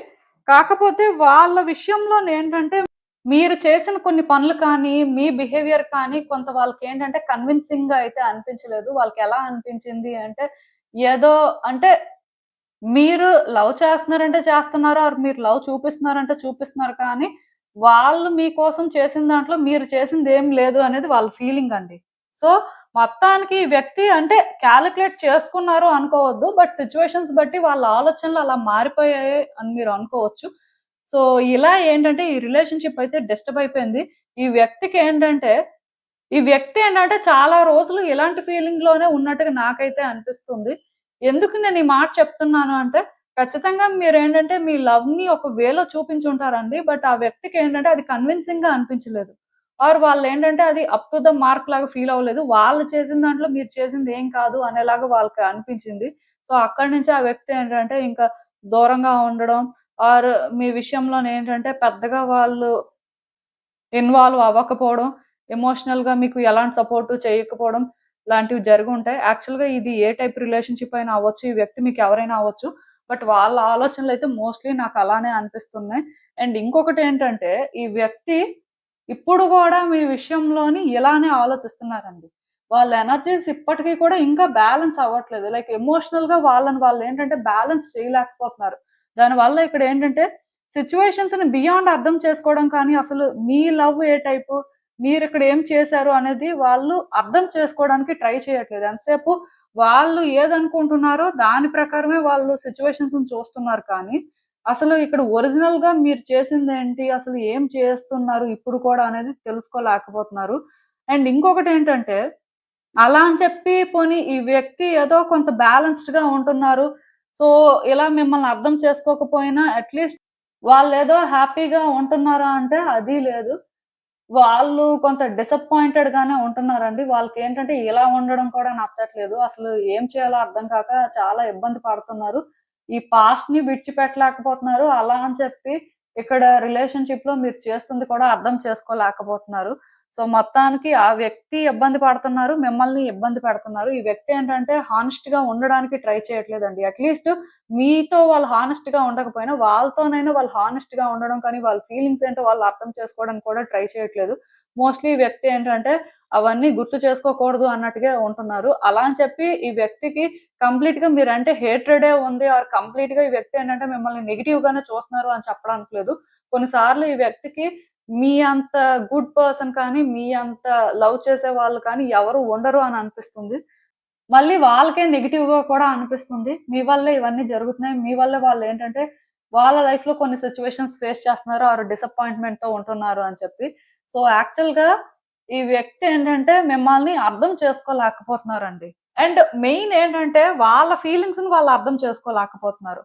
కాకపోతే వాళ్ళ విషయంలోనేంటంటే మీరు చేసిన కొన్ని పనులు కానీ, మీ బిహేవియర్ కానీ కొంత వాళ్ళకేంటంటే కన్విన్సింగ్‌గా అయితే అనిపించలేదు. వాళ్ళకెలా అనిపించింది అంటే ఏదో అంటే మీరు లవ్ చేస్తున్నారంటే చేస్తున్నారు. ఆర్ మీరు లవ్ చూపిస్తున్నారంటే చూపిస్తున్నారు కానీ, వాళ్ళు మీకోసం చేసిన దాంట్లో మీరు చేసిందేం లేదు అనేది వాళ్ళ ఫీలింగండి. సో, మొత్తానికి ఈ వ్యక్తి అంటే కాలిక్యులేట్ చేసుకున్నారు అనుకోవద్దు. బట్ సిట్యుయేషన్స్ బట్టి వాళ్ళ ఆలోచనలు అలా మారిపోయాయి అని మీరు అనుకోవచ్చు. సో, ఇలా ఏంటంటే ఈ రిలేషన్‌షిప్ అయితే డిస్టర్బ్ అయిపోయింది. ఈ వ్యక్తికేంటంటే ఈ వ్యక్తి ఏంటంటే చాలా రోజులు ఇలాంటి ఫీలింగ్‌లోనే ఉన్నట్టుగా నాకైతే అనిపిస్తుంది. ఎందుకు నేను ఈ మాట చెప్తున్నాను అంటే, ఖచ్చితంగా మీరేంటంటే మీ లవ్‌ని ఒక వేలో చూపించుంటారండి. బట్ ఆ వ్యక్తికేంటంటే అది కన్విన్సింగ్‌గా అనిపించలేదు. ఆర్ వాళ్ళేంటంటే అది అప్ టు ద మార్క్ లాగా ఫీల్ అవ్వలేదు. వాళ్ళు చేసిన దాంట్లో మీరు చేసింది ఏం కాదు అనేలాగా వాళ్ళకి అనిపించింది. సో, అక్కడి నుంచి ఆ వ్యక్తి ఏంటంటే ఇంకా దూరంగా ఉండడం ఆర్ మీ విషయంలోనేంటంటే పెద్దగా వాళ్ళు ఇన్వాల్వ్ అవ్వకపోవడం, ఎమోషనల్‌గా మీకు ఎలాంటి సపోర్ట్ చేయకపోవడం లాంటివి జరిగుంటాయి. యాక్చువల్‌గా ఇది ఏ టైప్ రిలేషన్‌షిప్ అయినా అవ్వచ్చు. ఈ వ్యక్తి మీకు ఎవరైనా అవ్వచ్చు. బట్ వాళ్ళ ఆలోచనలైతే మోస్ట్‌లీ నాకు అలానే అనిపిస్తున్నాయి. అండ్ ఇంకొకటేంటంటే ఈ వ్యక్తి ఇప్పుడు గూడా మీ విషయంలోని ఇలానే ఆలోచిస్తున్నారండి. వాళ్ళ ఎనర్జీస్ ఇప్పటికి కూడా ఇంకా బ్యాలెన్స్ అవ్వట్లేదు. లైక్ ఎమోషనల్‌గా వాళ్ళని వాళ్ళేంటంటే బ్యాలెన్స్ చేయలేకపోతున్నారు. దానివల్ల ఇక్కడేంటంటే సిట్యుయేషన్స్‌ని బియాండ్ అర్థం చేసుకోవడం కానీ, అసలు మీ లవ్ ఏ టైపు, మీరిక్కడ ఏం చేశారు అనేది వాళ్ళు అర్థం చేసుకోవడానికి ట్రై చేయట్లేదు. ఎంతసేపు వాళ్ళు ఏదనుకుంటున్నారో దాని ప్రకారమే వాళ్ళు సిట్యుయేషన్స్‌ని చూస్తున్నారు కానీ, అసలు ఇక్కడ ఒరిజినల్‌గా మీరు చేసిందేంటి? అసలు ఏం చేస్తున్నారు ఇప్పుడు కూడా అనేది తెలుసుకోలేకపోతున్నారు. అండ్ ఇంకొకటేంటంటే అలా అని చెప్పి పోనీ ఈ వ్యక్తి ఏదో కొంత బ్యాలెన్స్‌డ్‌గా ఉంటున్నారు. సో, ఇలా మిమ్మల్ని అర్థం చేసుకోకపోయినా అట్‌లీస్ట్ వాళ్ళేదో హ్యాపీగా ఉంటున్నారా అంటే అది లేదు. వాళ్ళు కొంత డిసప్పాయింటెడ్ గానే ఉంటున్నారండి. వాళ్ళకేంటంటే ఇలా ఉండడం కూడా నచ్చట్లేదు. అసలు ఏం చేయాలో అర్థం కాక చాలా ఇబ్బంది పడుతున్నారు. ఈ పాస్ట్‌ని విడిచిపెట్టలేకపోతున్నారు. అలా అని చెప్పి ఇక్కడ రిలేషన్‌షిప్‌లో మీరు చేస్తుంది కూడా అర్థం చేసుకోలేకపోతున్నారు. సో, మొత్తానికి ఆ వ్యక్తి ఇబ్బంది పడుతున్నారు. మిమ్మల్ని ఇబ్బంది పెడుతున్నారు. ఈ వ్యక్తి ఏంటంటే హానెస్ట్‌గా ఉండడానికి ట్రై చేయట్లేదండి. అట్‌లీస్ట్ మీతో వాళ్ళు హానెస్ట్‌గా ఉండకపోయినా వాళ్ళతోనైనా వాళ్ళు హానెస్ట్‌గా ఉండడం కానీ, వాళ్ళ ఫీలింగ్స్ ఏంటో వాళ్ళు అర్థం చేసుకోవడానికి కూడా ట్రై చేయట్లేదు. మోస్ట్‌లీ ఈ వ్యక్తి ఏంటంటే అవన్నీ గుర్తు చేసుకోకూడదు అన్నట్టుగా ఉంటున్నారు. అలా అని చెప్పి ఈ వ్యక్తికి కంప్లీట్‌గా మీరంటే హేట్రెడే ఉంది ఆర్ కంప్లీట్‌గా ఈ వ్యక్తి ఏంటంటే మిమ్మల్ని నెగెటివ్‌గానే చూస్తున్నారు అని చెప్పడానికి లేదు. కొన్ని సార్లు ఈ వ్యక్తికి మీ అంత గుడ్ పర్సన్ కానీ, మీ అంత లవ్ చేసే వాళ్ళు కానీ ఎవరు ఉండరు అని అనిపిస్తుంది. మళ్ళీ వాళ్ళకే నెగెటివ్‌గా కూడా అనిపిస్తుంది. మీ వల్లే ఇవన్నీ జరుగుతున్నాయి. మీ వల్లే వాళ్ళేంటంటే, వాళ్ళ లైఫ్‌లో కొన్ని సిట్యుయేషన్స్ ఫేస్ చేస్తున్నారు. ఆర్ డిసప్పాయింట్‌మెంట్‌తో ఉంటున్నారు అని చెప్పి. సో, యాక్చువల్‌గా ఈ వ్యక్తి ఏంటంటే, మిమ్మల్ని అర్థం చేసుకోలేకపోతున్నారండి. అండ్ మెయిన్ ఏంటంటే, వాళ్ళ ఫీలింగ్స్‌ని వాళ్ళు అర్థం చేసుకోలేకపోతున్నారు.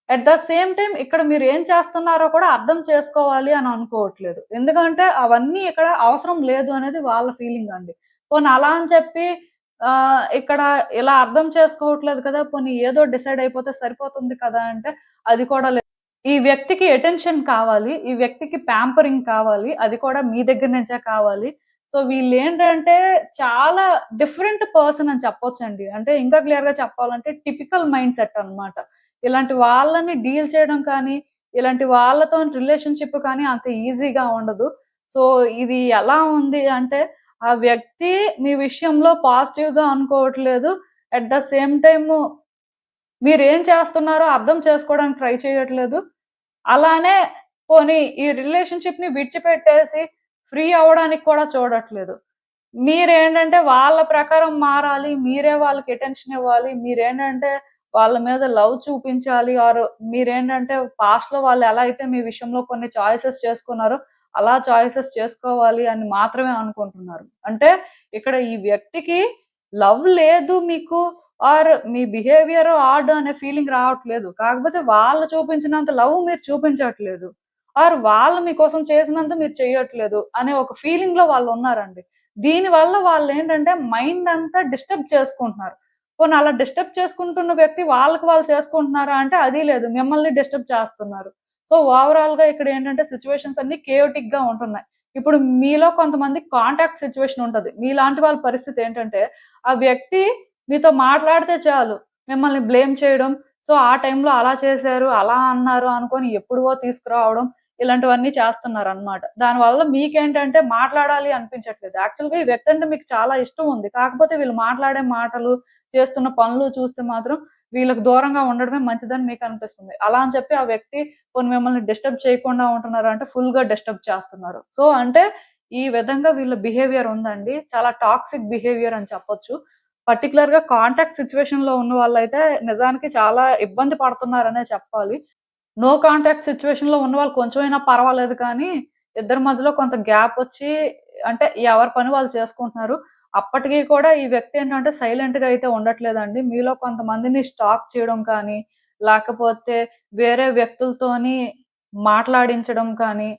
అట్ ద సేమ్ టైమ్ ఇక్కడ మీరు ఏం చేస్తున్నారో కూడా అర్థం చేసుకోవాలి అని అనుకోవట్లేదు. ఎందుకంటే, అవన్నీ ఇక్కడ అవసరం లేదు అనేది వాళ్ళ ఫీలింగ్ అండి. పోనీ అలా అని చెప్పి ఇక్కడ ఇలా అర్థం చేసుకోవట్లేదు కదా! పోనీ ఏదో డిసైడ్ అయిపోతే సరిపోతుంది కదా! అంటే అది కూడా లేదు. ఈ వ్యక్తికి అటెన్షన్ కావాలి. ఈ వ్యక్తికి ప్యాంపరింగ్ కావాలి. అది కూడా మీ దగ్గర నుంచే కావాలి. సో, వీళ్ళేంటంటే చాలా డిఫరెంట్ పర్సన్ అని చెప్పొచ్చండి. అంటే ఇంకా క్లియర్‌గా చెప్పాలంటే టిపికల్ మైండ్ సెట్ అన్నమాట. ఇలాంటి వాళ్ళని డీల్ చేయడం కానీ, ఇలాంటి వాళ్ళతోని రిలేషన్‌షిప్ కానీ అంత ఈజీగా ఉండదు. సో, ఇది ఎలా ఉంది అంటే ఆ వ్యక్తి మీ విషయంలో పాజిటివ్‌గా అనుకోవట్లేదు. అట్ ద సేమ్ టైము మీరేం చేస్తున్నారో అర్థం చేసుకోవడానికి ట్రై చేయట్లేదు. అలానే పోనీ ఈ రిలేషన్‌షిప్‌ని విడిచిపెట్టేసి ఫ్రీ అవ్వడానికి కూడా చూడట్లేదు. మీరేంటంటే వాళ్ళ ప్రకారం మారాలి. మీరే వాళ్ళకి అటెన్షన్ ఇవ్వాలి. మీరేంటంటే వాళ్ళ మీద లవ్ చూపించాలి. ఆర్ మీరేంటంటే పాస్ట్‌లో వాళ్ళు ఎలా అయితే మీ విషయంలో కొన్ని చాయిసెస్ చేసుకున్నారో, అలా చాయిసెస్ చేసుకోవాలి అని మాత్రమే అనుకుంటున్నారు. అంటే ఇక్కడ ఈ వ్యక్తికి లవ్ లేదు మీకు ఆర్ మీ బిహేవియర్ ఆడ్ అనే ఫీలింగ్ రావట్లేదు. కాకపోతే వాళ్ళు చూపించినంత లవ్ మీరు చూపించట్లేదు. ఆర్ వాళ్ళు మీకోసం చేసినంత మీరు చెయ్యట్లేదు అనే ఒక ఫీలింగ్‌లో వాళ్ళున్నారండి. దీనివల్ల వాళ్ళేంటంటే మైండ్ అంతా డిస్టర్బ్ చేసుకుంటున్నారు. పోనీ అలా డిస్టర్బ్ చేసుకుంటున్న వ్యక్తి వాళ్ళకి వాళ్ళు చేసుకుంటున్నారా అంటే అది లేదు. మిమ్మల్ని డిస్టర్బ్ చేస్తున్నారు. సో, ఓవరాల్‌గా ఇక్కడేంటంటే సిట్యుయేషన్స్ అన్నీ కేయోటిక్‌గా ఉంటున్నాయి. ఇప్పుడు మీలో కొంతమందికి కాంటాక్ట్ సిట్యుయేషన్ ఉంటది. మీలాంటి వాళ్ళ పరిస్థితి ఏంటంటే, ఆ వ్యక్తి మీతో మాట్లాడితే చాలు మిమ్మల్ని బ్లేమ్ చేయడం. సో, ఆ టైంలో అలా చేశారు, అలా అన్నారు అనుకోని ఎప్పుడువో తీసుకురావడం. ఇలాంటివన్నీ చేస్తున్నారనమాట. దానివల్ల మీకేంటంటే మాట్లాడాలి అనిపించట్లేదు. యాక్చువల్‌గా ఈ వ్యక్తి అంటే మీకు చాలా ఇష్టం ఉంది. కాకపోతే వీళ్ళు మాట్లాడే మాటలు, చేస్తున్న పనులు చూస్తే మాత్రం వీళ్ళకి దూరంగా ఉండడమే మంచిదని మీకనిపిస్తుంది. అలా అని చెప్పి ఆ వ్యక్తి పోనీ మిమ్మల్ని డిస్టర్బ్ చేయకుండా ఉంటున్నారా అంటే ఫుల్‌గా డిస్టర్బ్ చేస్తున్నారు. సో, అంటే ఈ విధంగా వీళ్ళ బిహేవియర్ ఉందండి. చాలా టాక్సిక్ బిహేవియర్ అని చెప్పొచ్చు. పర్టిక్యులర్‌గా కాంటాక్ట్ సిట్యుయేషన్‌లో ఉన్న వాళ్ళైతే నిజానికి చాలా ఇబ్బంది పడుతున్నారనే చెప్పాలి. నో కాంటాక్ట్ సిట్యుయేషన్‌లో ఉన్నవాళ్ళు కొంచెమైనా పర్వాలేదు కానీ, ఇద్దరి మధ్యలో కొంత గ్యాపొచ్చి అంటే ఎవరి పని వాళ్ళు చేసుకుంటున్నారు. అప్పటికి కూడా ఈ వ్యక్తి ఏంటంటే సైలెంట్‌గా అయితే ఉండట్లేదండి. మీలో కొంతమందిని స్టాక్ చేయడం కానీ, లేకపోతే వేరే వ్యక్తులతోని మాట్లాడించడం కానీ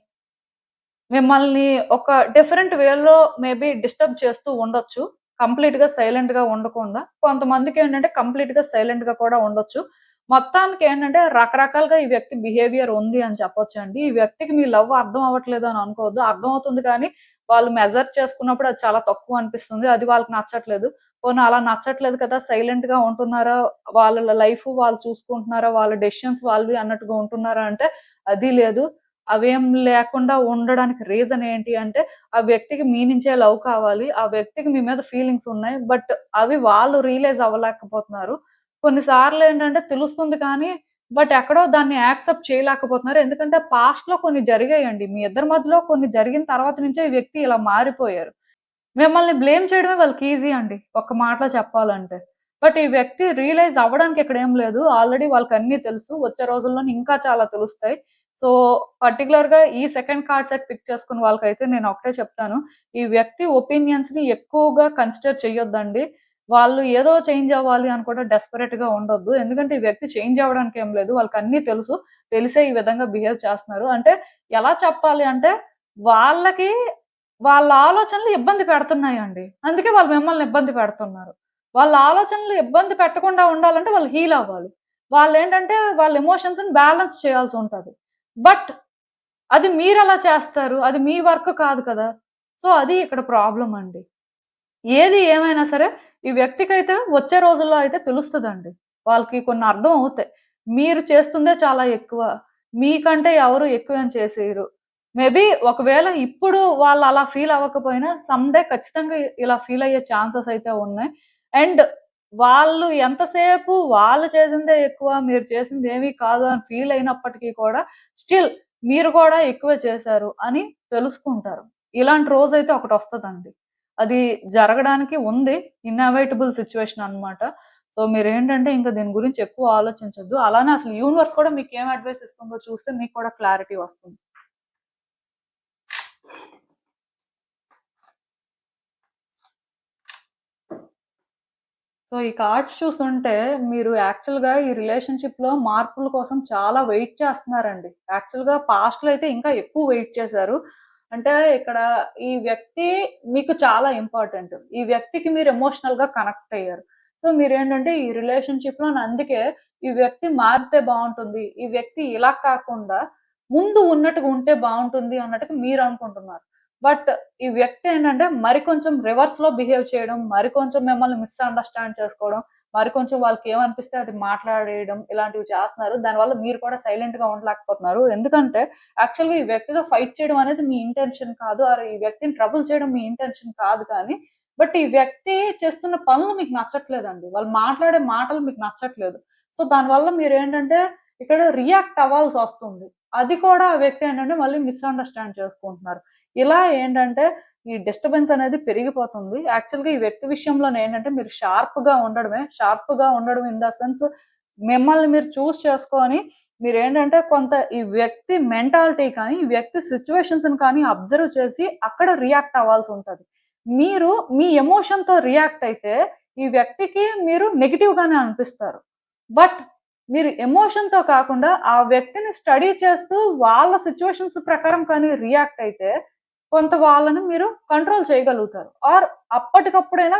మిమ్మల్ని ఒక డిఫరెంట్ వేలో మేబీ డిస్టర్బ్ చేస్తూ ఉండొచ్చు. కంప్లీట్‌గా సైలెంట్‌గా ఉండకుండా. కొంతమందికేంటంటే కంప్లీట్‌గా సైలెంట్‌గా కూడా ఉండొచ్చు. మొత్తానికేంటంటే రకరకాలుగా ఈ వ్యక్తి బిహేవియర్ ఉంది అని చెప్పొచ్చండి. ఈ వ్యక్తికి మీ లవ్ అర్థం అవ్వట్లేదు అని అనుకోవద్దు. అర్థమవుతుంది కానీ వాళ్ళు మెజర్ చేసుకున్నప్పుడు అది చాలా తక్కువ అనిపిస్తుంది. అది వాళ్ళకి నచ్చట్లేదు. పోనీ అలా నచ్చట్లేదు కదా! సైలెంట్‌గా ఉంటున్నారా? వాళ్ళ లైఫ్ వాళ్ళు చూసుకుంటున్నారా? వాళ్ళ డెసిషన్స్ వాళ్ళవి అన్నట్టుగా ఉంటున్నారా అంటే అది లేదు. అవేం లేకుండా ఉండడానికి రీజన్ ఏంటి అంటే, ఆ వ్యక్తికి మీ నుంచే లవ్ కావాలి. ఆ వ్యక్తికి మీ మీద ఫీలింగ్స్ ఉన్నాయి. బట్ అవి వాళ్ళు రియలైజ్ అవ్వలేకపోతున్నారు. కొన్ని సార్లేంటంటే తెలుస్తుంది కానీ, బట్ ఎక్కడో దాన్ని యాక్సెప్ట్ చేయలేకపోతున్నారు. ఎందుకంటే పాస్ట్‌లో కొన్ని జరిగాయండి. మీ ఇద్దరి మధ్యలో కొన్ని జరిగిన తర్వాత నుంచే ఈ వ్యక్తి ఇలా మారిపోయారు. మిమ్మల్ని బ్లేమ్ చేయడమే వాళ్ళకి ఈజీ అండి. ఒక్క మాటలో చెప్పాలంటే. బట్ ఈ వ్యక్తి రియలైజ్ అవ్వడానికి ఇక్కడేం లేదు. ఆల్రెడీ వాళ్ళకన్నీ తెలుసు. వచ్చే రోజుల్లోని ఇంకా చాలా తెలుస్తాయి. సో, పర్టిక్యులర్‌గా ఈ సెకండ్ కార్డ్ సెట్ పిక్ చేసుకున్న వాళ్ళకైతే నేను ఒకటే చెప్తాను. ఈ వ్యక్తి ఒపీనియన్స్‌ని ఎక్కువగా కన్సిడర్ చేయొద్దండి. వాళ్ళు ఏదో చేంజ్ అవ్వాలి అని కూడా డెస్పరేట్‌గా ఉండొద్దు. ఎందుకంటే ఈ వ్యక్తి చేంజ్ అవ్వడానికి ఏం లేదు. వాళ్ళకన్నీ తెలుసు. తెలిసే ఈ విధంగా బిహేవ్ చేస్తున్నారు. అంటే ఎలా చెప్పాలి అంటే వాళ్ళకి వాళ్ళ ఆలోచనలు ఇబ్బంది పెడుతున్నాయండి. అందుకే వాళ్ళు మిమ్మల్ని ఇబ్బంది పెడుతున్నారు. వాళ్ళ ఆలోచనలు ఇబ్బంది పెట్టకుండా ఉండాలంటే వాళ్ళు హీల్ అవ్వాలి. వాళ్ళేంటంటే వాళ్ళ ఎమోషన్స్‌ని బ్యాలెన్స్ చేయాల్సుంటది. బట్ అది మీరెలా చేస్తారు? అది మీ వర్క్ కాదు కదా! సో, అది ఇక్కడ ప్రాబ్లమ్ అండి. ఏది ఏమైనా సరే, ఈ వ్యక్తికైతే వచ్చే రోజుల్లో అయితే తెలుస్తదండి. వాళ్ళకి కొన్ని అర్థం అవుతాయి. మీరు చేస్తుందే చాలా ఎక్కువ. మీకంటే ఎవరు ఎక్కువేం చేసేయరు. మేబీ ఒకవేళ ఇప్పుడు వాళ్ళు అలా ఫీల్ అవ్వకపోయినా, సమ్ డే ఖచ్చితంగా ఇలా ఫీల్ అయ్యే ఛాన్సెస్ అయితే ఉన్నాయి. అండ్ వాళ్ళు ఎంతసేపు వాళ్ళు చేసిందే ఎక్కువ, మీరు చేసిందేమీ కాదు అని ఫీల్ అయినప్పటికీ కూడా, స్టిల్ మీరు కూడా ఎక్కువే చేశారు అని తెలుసుకుంటారు. ఇలాంటి రోజైతే ఒకటొస్తదండి. అది జరగడానికి ఉంది. ఇన్‌ఎవిటబుల్ సిట్యుయేషన్ అన్నమాట. సో, మీరేంటంటే ఇంక దీని గురించి ఎక్కువ ఆలోచించొద్దు. అలానే అసలు యూనివర్స్ కూడా మీకేం అడ్వైస్ ఇస్తుందో చూస్తే మీకు కూడా క్లారిటీ వస్తుంది. సో, ఈ కార్డ్స్ చూస్తుంటే మీరు యాక్చువల్‌గా ఈ రిలేషన్‌షిప్‌లో మార్పుల కోసం చాలా వెయిట్ చేస్తున్నారండి. యాక్చువల్‌గా పాస్ట్‌లో అయితే ఇంకా ఎక్కువ వెయిట్ చేశారు. అంటే ఇక్కడ ఈ వ్యక్తి మీకు చాలా ఇంపార్టెంట్. ఈ వ్యక్తికి మీరు ఎమోషనల్‌గా కనెక్ట్ అయ్యారు. సో, మీరేంటంటే ఈ రిలేషన్‌షిప్‌లో అందుకే ఈ వ్యక్తి మారితే బావుంటుంది. ఈ వ్యక్తి ఇలా కాకుండా ముందు ఉన్నట్టుగా ఉంటే బావుంటుంది అన్నట్టుగా మీరనుకుంటున్నారు. బట్ ఈ వ్యక్తి ఏంటంటే మరికొంచెం రివర్స్‌లో బిహేవ్ చేయడం, మరికొంచెం మిమ్మల్ని మిస్‌అండర్‌స్టాండ్ చేసుకోవడం, మరికొంచెం వాళ్ళకేమనిపిస్తే అది మాట్లాడేయడం ఇలాంటివి చేస్తున్నారు. దానివల్ల మీరు కూడా సైలెంట్‌గా ఉండలేకపోతున్నారు. ఎందుకంటే యాక్చువల్‌గా ఈ వ్యక్తితో ఫైట్ చేయడం అనేది మీ ఇంటెన్షన్ కాదు. ఆర్ ఈ వ్యక్తిని ట్రబుల్ చేయడం మీ ఇంటెన్షన్ కాదు కానీ, బట్ ఈ వ్యక్తి చేస్తున్న పనులు మీకు నచ్చట్లేదండి. వాళ్ళు మాట్లాడే మాటలు మీకు నచ్చట్లేదు. సో, దానివల్ల మీరేంటంటే ఇక్కడ రియాక్ట్ అవ్వాల్సొస్తుంది. అది కూడా ఆ వ్యక్తి ఏంటంటే మళ్ళీ మిస్‌అండర్‌స్టాండ్ చేసుకుంటున్నారు. ఇలా ఏంటంటే, ఈ డిస్టర్బెన్స్ అనేది పెరిగిపోతుంది. యాక్చువల్‌గా ఈ వ్యక్తి విషయంలోనేంటంటే మీరు షార్ప్‌గా ఉండడమే. షార్ప్‌గా ఉండడం ఇన్ ద సెన్స్ మిమ్మల్ని మీరు చేసుకొని మీరేంటంటే కొంత ఈ వ్యక్తి మెంటాలిటీ కానీ, ఈ వ్యక్తి సిట్యుయేషన్స్‌ని కానీ అబ్జర్వ్ చేసి అక్కడ రియాక్ట్ అవ్వాల్సుంటది. మీరు మీ ఎమోషన్‌తో రియాక్ట్ అయితే ఈ వ్యక్తికి మీరు నెగెటివ్‌గానే అనిపిస్తారు. బట్ మీరు ఎమోషన్‌తో కాకుండా ఆ వ్యక్తిని స్టడీ చేస్తూ వాళ్ళ సిట్యుయేషన్స్ ప్రకారం కానీ రియాక్ట్ అయితే కొంత వాళ్ళని మీరు కంట్రోల్ చేయగలుగుతారు. ఆర్ అప్పటికప్పుడైనా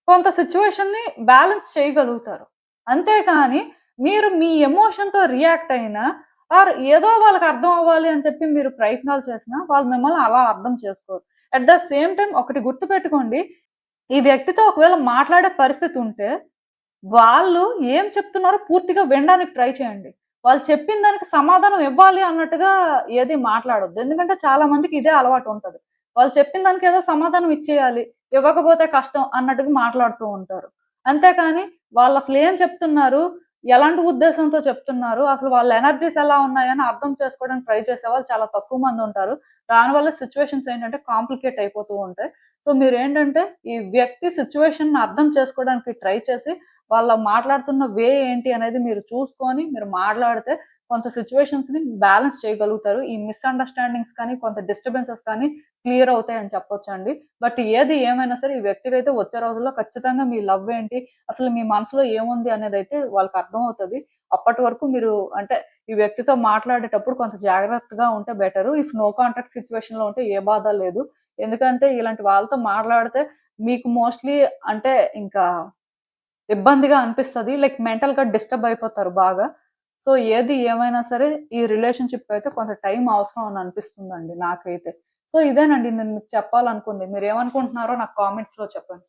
కొంత సిట్యుయేషన్‌ని బ్యాలెన్స్ చేయగలుగుతారు. అంతేకాని మీరు మీ ఎమోషన్‌తో రియాక్ట్ అయినా ఆర్ ఏదో వాళ్ళకి అర్థం అవ్వాలి అని చెప్పి మీరు ప్రయత్నాలు చేసినా వాళ్ళు మిమ్మల్ని అలా అర్థం చేసుకోరు. అట్ ద సేమ్ టైమ్ ఒకటి గుర్తుపెట్టుకోండి. ఈ వ్యక్తితో ఒకవేళ మాట్లాడే పరిస్థితి ఉంటే వాళ్ళు ఏం చెప్తున్నారో పూర్తిగా వినడానికి ట్రై చేయండి. వాళ్ళు చెప్పిన దానికి సమాధానం ఇవ్వాలి అన్నట్టుగా ఏది మాట్లాడొద్దు. ఎందుకంటే చాలా మందికి ఇదే అలవాటుంటది. వాళ్ళు చెప్పిన దానికి ఏదో సమాధానం ఇచ్చేయాలి. ఇవ్వకపోతే కష్టం అన్నట్టుగా మాట్లాడుతూ ఉంటారు. అంతేకాని వాళ్ళసలేం చెప్తున్నారు? ఎలాంటి ఉద్దేశంతో చెప్తున్నారు? అసలు వాళ్ళ ఎనర్జీస్ ఎలా ఉన్నాయని అర్థం చేసుకోవడానికి ట్రై చేసేవాళ్ళు చాలా తక్కువ మందుంటారు. దానివల్ల సిట్యుయేషన్స్ ఏంటంటే కాంప్లికేట్ అయిపోతూ ఉంటాయి. సో, మీరేంటంటే ఈ వ్యక్తి సిట్యుయేషన్‌ని అర్థం చేసుకోవడానికి ట్రై చేసి వాళ్ళ మాట్లాడుతున్న వే ఏంటి అనేది మీరు చూసుకొని మీరు మాట్లాడితే కొంత సిట్యుయేషన్స్‌ని బ్యాలెన్స్ చేయగలుగుతారు. ఈ మిస్‌అండర్‌స్టాండింగ్స్ కానీ, కొంత డిస్టర్బెన్సెస్ కానీ క్లియర్ అవుతాయని చెప్పొచ్చండి. బట్ ఏది ఏమైనా సరే ఈ వ్యక్తికైతే వచ్చే రోజుల్లో ఖచ్చితంగా మీ లవ్ ఏంటి, అసలు మీ మనసులో ఏముంది అనేదైతే వాళ్ళకి అర్థమవుతది. అప్పటి వరకు మీరు అంటే ఈ వ్యక్తితో మాట్లాడేటప్పుడు కొంత జాగ్రత్తగా ఉంటే బెటరు. ఇఫ్ నో కాంటాక్ట్ సిట్యుయేషన్‌లో ఉంటే ఏ బాధ లేదు. ఎందుకంటే ఇలాంటి వాళ్ళతో మాట్లాడితే మీకు మోస్ట్‌లీ అంటే ఇంకా ఇబ్బందిగా అనిపిస్తది. లైక్ మెంటల్‌గా డిస్టర్బ్ అయిపోతారు బాగా. సో, ఏది ఏమైనా సరే ఈ రిలేషన్‌షిప్‌కయితే కొంత టైం అవసరం అని అనిపిస్తుందండి నాకైతే. సో, ఇదేనండి నేను మీకు చెప్పాలనుకుంది. మీరేమనుకుంటున్నారో నాకు కామెంట్స్‌లో చెప్పండి.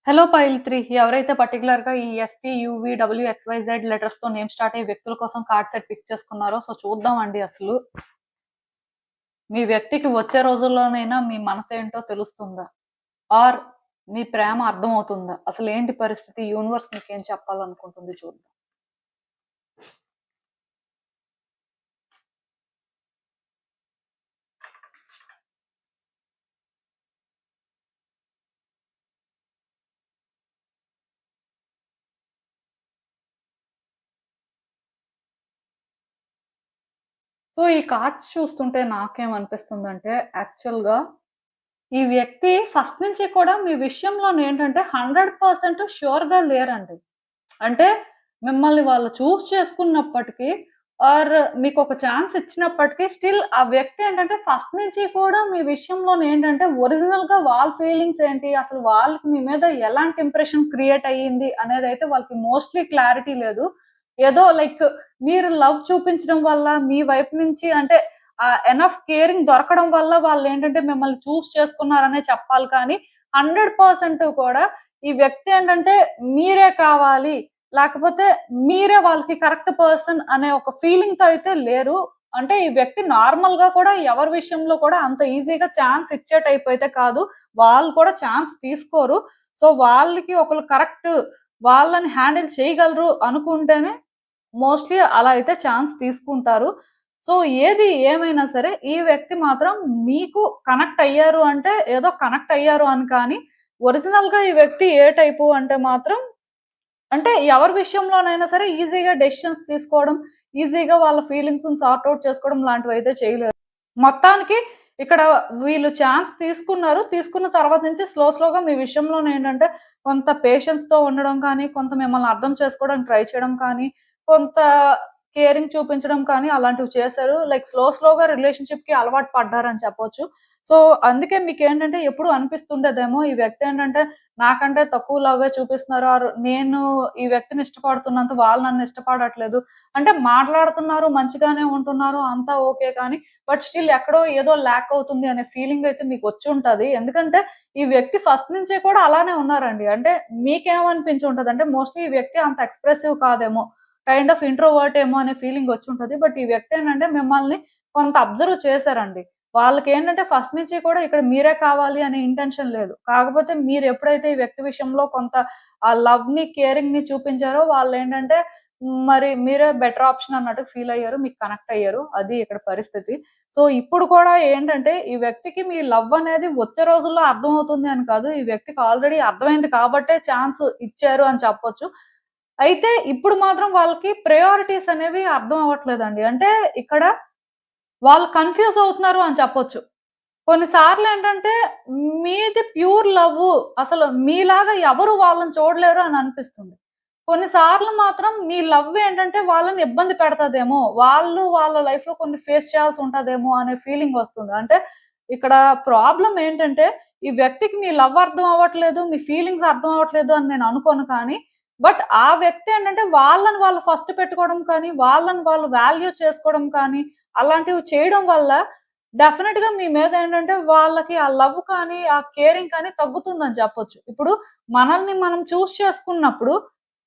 హలో పైల్ 3 ఎవరైతే పర్టిక్యులర్‌గా ఈ ఎస్‌టి, యూవీ, డబ్ల్యూ, ఎక్స్‌వైజెడ్ లెటర్స్‌తో నేమ్ స్టార్ట్ అయ్యే వ్యక్తుల కోసం కార్డ్ సెట్ పిక్ చేసుకున్నారో సో, చూద్దామండి అసలు. మీ వ్యక్తికి వచ్చే రోజుల్లోనైనా మీ మనసేంటో తెలుస్తుందా? ఆర్ మీ ప్రేమ అర్థమవుతుందా? అసలేంటి పరిస్థితి? యూనివర్స్ మీకేం చెప్పాలనుకుంటుంది చూద్దాం. సో, ఈ కార్డ్స్ చూస్తుంటే నాకేమనిపిస్తుందంటే యాక్చువల్‌గా ఈ వ్యక్తి ఫస్ట్ నుంచి కూడా మీ విషయంలోనేంటంటే 100% ష్యూర్‌గా లేరండి. అంటే మిమ్మల్ని వాళ్ళు చేసుకున్నప్పటికి ఆర్ మీకొక ఛాన్స్ ఇచ్చినప్పటికి స్టిల్ ఆ వ్యక్తి ఏంటంటే ఫస్ట్ నుంచి కూడా మీ విషయంలోనేంటంటే ఒరిజినల్‌గా వాళ్ళ ఫీలింగ్స్ ఏంటి? అసలు వాళ్ళకి మీ మీద ఎలాంటి ఇంప్రెషన్ క్రియేట్ అయ్యింది అనేదైతే వాళ్ళకి మోస్ట్‌లీ క్లారిటీ లేదు. ఏదో లైక్ మీరు లవ్ చూపించడం వల్ల మీ వైపు నుంచి అంటే ఎనఫ్ కేరింగ్ దొరకడం వల్ల వాళ్ళేంటంటే మిమ్మల్ని చేసుకున్నారనే చెప్పాలి కానీ 100% కూడా ఈ వ్యక్తి ఏంటంటే మీరే కావాలి. లేకపోతే మీరే వాళ్ళకి కరెక్ట్ పర్సన్ అనే ఒక ఫీలింగ్‌తో అయితే లేరు. అంటే ఈ వ్యక్తి నార్మల్‌గా కూడా ఎవరి విషయంలో కూడా అంత ఈజీగా ఛాన్స్ ఇచ్చే టైప్ అయితే కాదు. వాళ్ళు కూడా ఛాన్స్ తీసుకోరు. సో, వాళ్ళకి ఒకళ్ళు కరెక్ట్ వాళ్ళని హ్యాండిల్ చేయగలరు అనుకుంటేనే మోస్ట్‌లీ అలా అయితే ఛాన్స్ తీసుకుంటారు. సో, ఏది ఏమైనా సరే ఈ వ్యక్తి మాత్రం మీకు కనెక్ట్ అయ్యారు అంటే ఏదో కనెక్ట్ అయ్యారు అని కానీ, ఒరిజినల్‌గా ఈ వ్యక్తి ఏ టైపు అంటే మాత్రం అంటే ఎవరి విషయంలోనైనా సరే ఈజీగా డెసిషన్స్ తీసుకోవడం, ఈజీగా వాళ్ళ ఫీలింగ్స్‌ని సార్ట్ ఔట్ చేసుకోవడం లాంటివైతే చేయలేరు. మొత్తానికి ఇక్కడ వీళ్ళు ఛాన్స్ తీసుకున్నారు. తీసుకున్న తర్వాత నుంచి స్లోగా మీ విషయంలోనేంటంటే కొంత పేషెన్స్‌తో ఉండడం కానీ, కొంత మిమ్మల్ని అర్థం చేసుకోవడానికి ట్రై చేయడం కానీ, కొంత కేరింగ్ చూపించడం కానీ అలాంటివి చేశారు. లైక్ స్లోగా రిలేషన్‌షిప్‌కి అలవాటు పడ్డారని చెప్పొచ్చు. సో, అందుకే మీకేంటంటే ఎప్పుడు అనిపిస్తుండేదేమో ఈ వ్యక్తి ఏంటంటే నాకంటే తక్కువ లవ్వే చూపిస్తున్నారు. ఆర్ నేను ఈ వ్యక్తిని ఇష్టపడుతున్నంత వాళ్ళు నన్ను ఇష్టపడట్లేదు. అంటే మాట్లాడుతున్నారు, మంచిగానే ఉంటున్నారు అంతా ఓకే. కానీ బట్ స్టిల్ ఎక్కడో ఏదో ల్యాక్ అవుతుంది అనే ఫీలింగ్ అయితే మీకొచ్చుంటది. ఎందుకంటే ఈ వ్యక్తి ఫస్ట్ నుంచే కూడా అలానే ఉన్నారండి. అంటే మీకేమనిపించుంటది అంటే మోస్ట్‌లీ ఈ వ్యక్తి అంత ఎక్స్‌ప్రెసివ్ కాదేమో, కైండ్ ఆఫ్ ఇంట్రోవర్ట్ ఏమో అనే ఫీలింగ్ వచ్చుంటది. బట్ ఈ వ్యక్తి ఏంటంటే మిమ్మల్ని కొంత అబ్జర్వ్ చేశారండి. వాళ్ళకేంటంటే ఫస్ట్ నుంచి కూడా ఇక్కడ మీరే కావాలి అనే ఇంటెన్షన్ లేదు. కాకపోతే మీరెప్పుడైతే ఈ వ్యక్తి విషయంలో కొంత ఆ లవ్‌ని, కేరింగ్‌ని చూపించారో వాళ్ళేంటంటే మరి మీరే బెటర్ ఆప్షన్ అన్నట్టు ఫీల్ అయ్యారు. మీకు కనెక్ట్ అయ్యారు. అది ఇక్కడ పరిస్థితి. సో, ఇప్పుడు కూడా ఏంటంటే ఈ వ్యక్తికి మీ లవ్ అనేది వచ్చే రోజుల్లో అర్థమవుతుంది అని కాదు. ఈ వ్యక్తికి ఆల్రెడీ అర్థమైంది కాబట్టే ఛాన్స్ ఇచ్చారు అని చెప్పొచ్చు. అయితే ఇప్పుడు మాత్రం వాళ్ళకి ప్రయారిటీస్ అనేవి అర్థం అవ్వట్లేదండి. అంటే ఇక్కడ వాళ్ళు కన్‌ఫ్యూజ్ అవుతున్నారు అని చెప్పొచ్చు. కొన్ని సార్లేంటంటే మీది ప్యూర్ లవ్వు. అసలు మీలాగా ఎవరు వాళ్ళని చూడలేరు అని అనిపిస్తుంది. కొన్ని సార్లు మాత్రం మీ లవ్ ఏంటంటే వాళ్ళని ఇబ్బంది పెడతదేమో, వాళ్ళు వాళ్ళ లైఫ్‌లో కొన్ని ఫేస్ చేయాల్సి ఉంటదేమో అనే ఫీలింగ్ వస్తుంది. అంటే ఇక్కడ ప్రాబ్లమ్ ఏంటంటే ఈ వ్యక్తికి మీ లవ్ అర్థం అవ్వట్లేదు, మీ ఫీలింగ్స్ అర్థం అవ్వట్లేదు అని నేను అనుకోను కానీ, బట్ ఆ వ్యక్తి ఏంటంటే వాళ్ళని వాళ్ళు ఫస్ట్ పెట్టుకోవడం కానీ, వాళ్ళని వాళ్ళు వాల్యూ చేసుకోవడం కానీ, అలాంటివి చేయడం వల్ల డెఫినిట్‌గా మీ మీద ఏంటంటే వాళ్ళకి ఆ లవ్ కానీ, ఆ కేరింగ్ కానీ తగ్గుతుందని చెప్పొచ్చు. ఇప్పుడు మనల్ని మనం చేసుకున్నప్పుడు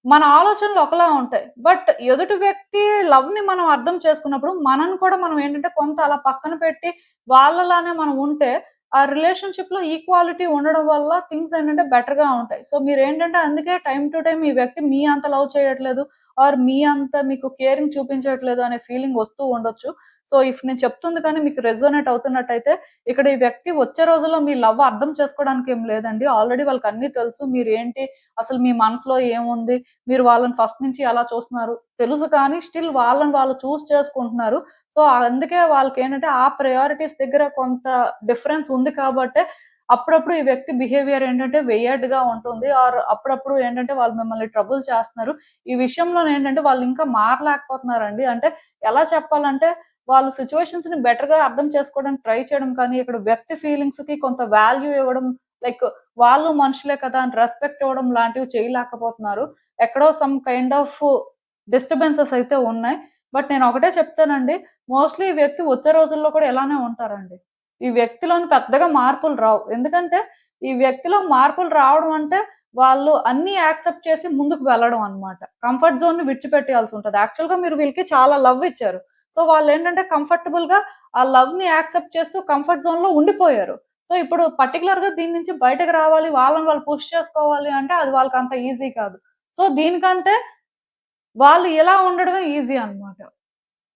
మన ఆలోచనలు ఒకలా ఉంటాయి. బట్ ఎదుటి వ్యక్తి లవ్‌ని మనం అర్థం చేసుకున్నప్పుడు మనని కూడా మనం ఏంటంటే కొంత అలా పక్కన పెట్టి వాళ్ళలానే మనం ఉంటే ఆ రిలేషన్‌షిప్‌లో ఈక్వాలిటీ ఉండడం వల్ల థింగ్స్ ఏంటంటే బెటర్‌గా ఉంటాయి. సో మీరేంటంటే అందుకే టైమ్ టు టైమ్ ఈ వ్యక్తి మీ అంత లవ్ చేయట్లేదు ఆర్ మీ అంత మీకు కేరింగ్ చూపించట్లేదు అనే ఫీలింగ్ వస్తూ ఉండొచ్చు. సో ఇఫ్ నేను చెప్తుంది కానీ మీకు రెసొనేట్ అవుతున్నట్టయితే ఇక్కడ ఈ వ్యక్తి వచ్చే రోజుల్లో మీ లవ్ అర్థం చేసుకోవడానికి ఏం లేదండి. ఆల్రెడీ వాళ్ళకన్నీ తెలుసు. మీరేంటి, అసలు మీ మనసులో ఏముంది, మీరు వాళ్ళని ఫస్ట్ నుంచి ఎలా చూస్తున్నారు తెలుసు కానీ స్టిల్ వాళ్ళని వాళ్ళు చేసుకుంటున్నారు. సో, అందుకే వాళ్ళకేంటంటే ఆ ప్రయారిటీస్ దగ్గర కొంత డిఫరెన్స్ ఉంది కాబట్టే అప్పుడప్పుడు ఈ వ్యక్తి బిహేవియర్ ఏంటంటే వియర్డ్‌గా ఉంటుంది. ఆర్ అప్పుడప్పుడు ఏంటంటే వాళ్ళు మిమ్మల్ని ట్రబుల్ చేస్తున్నారు. ఈ విషయంలోనేంటంటే వాళ్ళు ఇంకా మారలేకపోతున్నారండి. అంటే ఎలా చెప్పాలంటే వాళ్ళు సిట్యుయేషన్స్‌ని బెటర్‌గా అర్థం చేసుకోవడానికి ట్రై చేయడం కానీ, ఇక్కడ వ్యక్తి ఫీలింగ్స్‌కి కొంత వాల్యూ ఇవ్వడం, లైక్ వాళ్ళు మనుషులే కదా అని రెస్పెక్ట్ ఇవ్వడం లాంటివి చేయలేకపోతున్నారు. ఎక్కడో సమ్ కైండ్ ఆఫ్ డిస్టర్బెన్సెస్ అయితే ఉన్నాయి. బట్ నేను ఒకటే చెప్తానండి. మోస్ట్‌లీ ఈ వ్యక్తి వచ్చే రోజుల్లో కూడా ఇలానే ఉంటారండి. ఈ వ్యక్తిలోని పెద్దగా మార్పులు రావు. ఎందుకంటే ఈ వ్యక్తిలో మార్పులు రావడం అంటే వాళ్ళు అన్నీ యాక్సెప్ట్ చేసి ముందుకు వెళ్ళడం అన్నమాట. కంఫర్ట్ జోన్‌ని విడిచిపెట్టేయాల్సి ఉంటది. యాక్చువల్‌గా మీరు వీళ్ళకి చాలా లవ్ ఇచ్చారు. సో, వాళ్ళేంటంటే కంఫర్టబుల్‌గా ఆ లవ్‌ని యాక్సెప్ట్ చేస్తూ కంఫర్ట్ జోన్‌లో ఉండిపోయారు. సో, ఇప్పుడు పర్టిక్యులర్‌గా దీని నుంచి బయటకి రావాలి, వాళ్ళని వాళ్ళు పుష్ చేసుకోవాలి అంటే అది వాళ్ళకంత ఈజీ కాదు. సో, దీనికంటే వాళ్ళు ఇలా ఉండడమే ఈజీ అన్నమాట.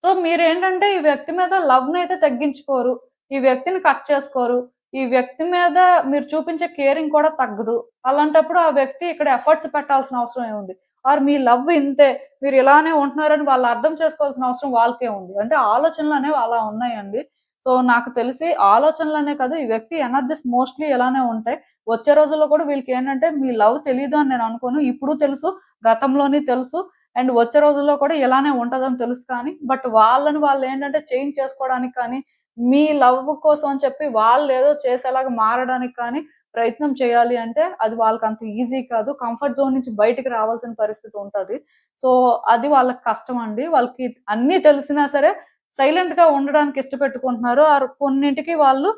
సో, మీరేంటంటే ఈ వ్యక్తి మీద లవ్‌నయితే తగ్గించుకోరు. ఈ వ్యక్తిని కట్ చేసుకోరు. ఈ వ్యక్తి మీద మీరు చూపించే కేరింగ్ కూడా తగ్గదు. అలాంటప్పుడు ఆ వ్యక్తి ఇక్కడ ఎఫర్ట్స్ పెట్టాల్సిన అవసరం ఏముంది? ఆర్ మీ లవ్ ఇంతే. మీరు ఇలానే ఉంటున్నారని వాళ్ళు అర్థం చేసుకోవాల్సిన అవసరం వాళ్ళకే ఉంది. అంటే ఆలోచనలనేవి అలా ఉన్నాయండి. సో నాకు తెలిసి ఆలోచనలనే కాదు, ఈ వ్యక్తి ఎనర్జీస్ మోస్ట్‌లీ ఇలానే ఉంటాయి. వచ్చే రోజుల్లో కూడా వీళ్ళకేంటంటే మీ లవ్ తెలీదు అని నేను అనుకోను. ఇప్పుడు తెలుసు, గతంలోని తెలుసు. అండ్ వచ్చే రోజుల్లో కూడా ఇలానే ఉంటదని తెలుసు కానీ, బట్ వాళ్ళని వాళ్ళేంటంటే చేంజ్ చేసుకోవడానికి కానీ, మీ లవ్ కోసం అని చెప్పి వాళ్ళేదో చేసేలాగా మారడానికి కానీ ప్రయత్నం చేయాలి అంటే, అది వాళ్ళకంత ఈజీ కాదు. కంఫర్ట్ జోన్ నుంచి బయటికి రావాల్సిన పరిస్థితి ఉంటది. సో, అది వాళ్ళకి కష్టమండి. వాళ్ళకి అన్నీ తెలిసినా సరే సైలెంట్‌గా ఉండడానికి ఇష్టపెట్టుకుంటున్నారు. కొన్నింటికి వాళ్ళు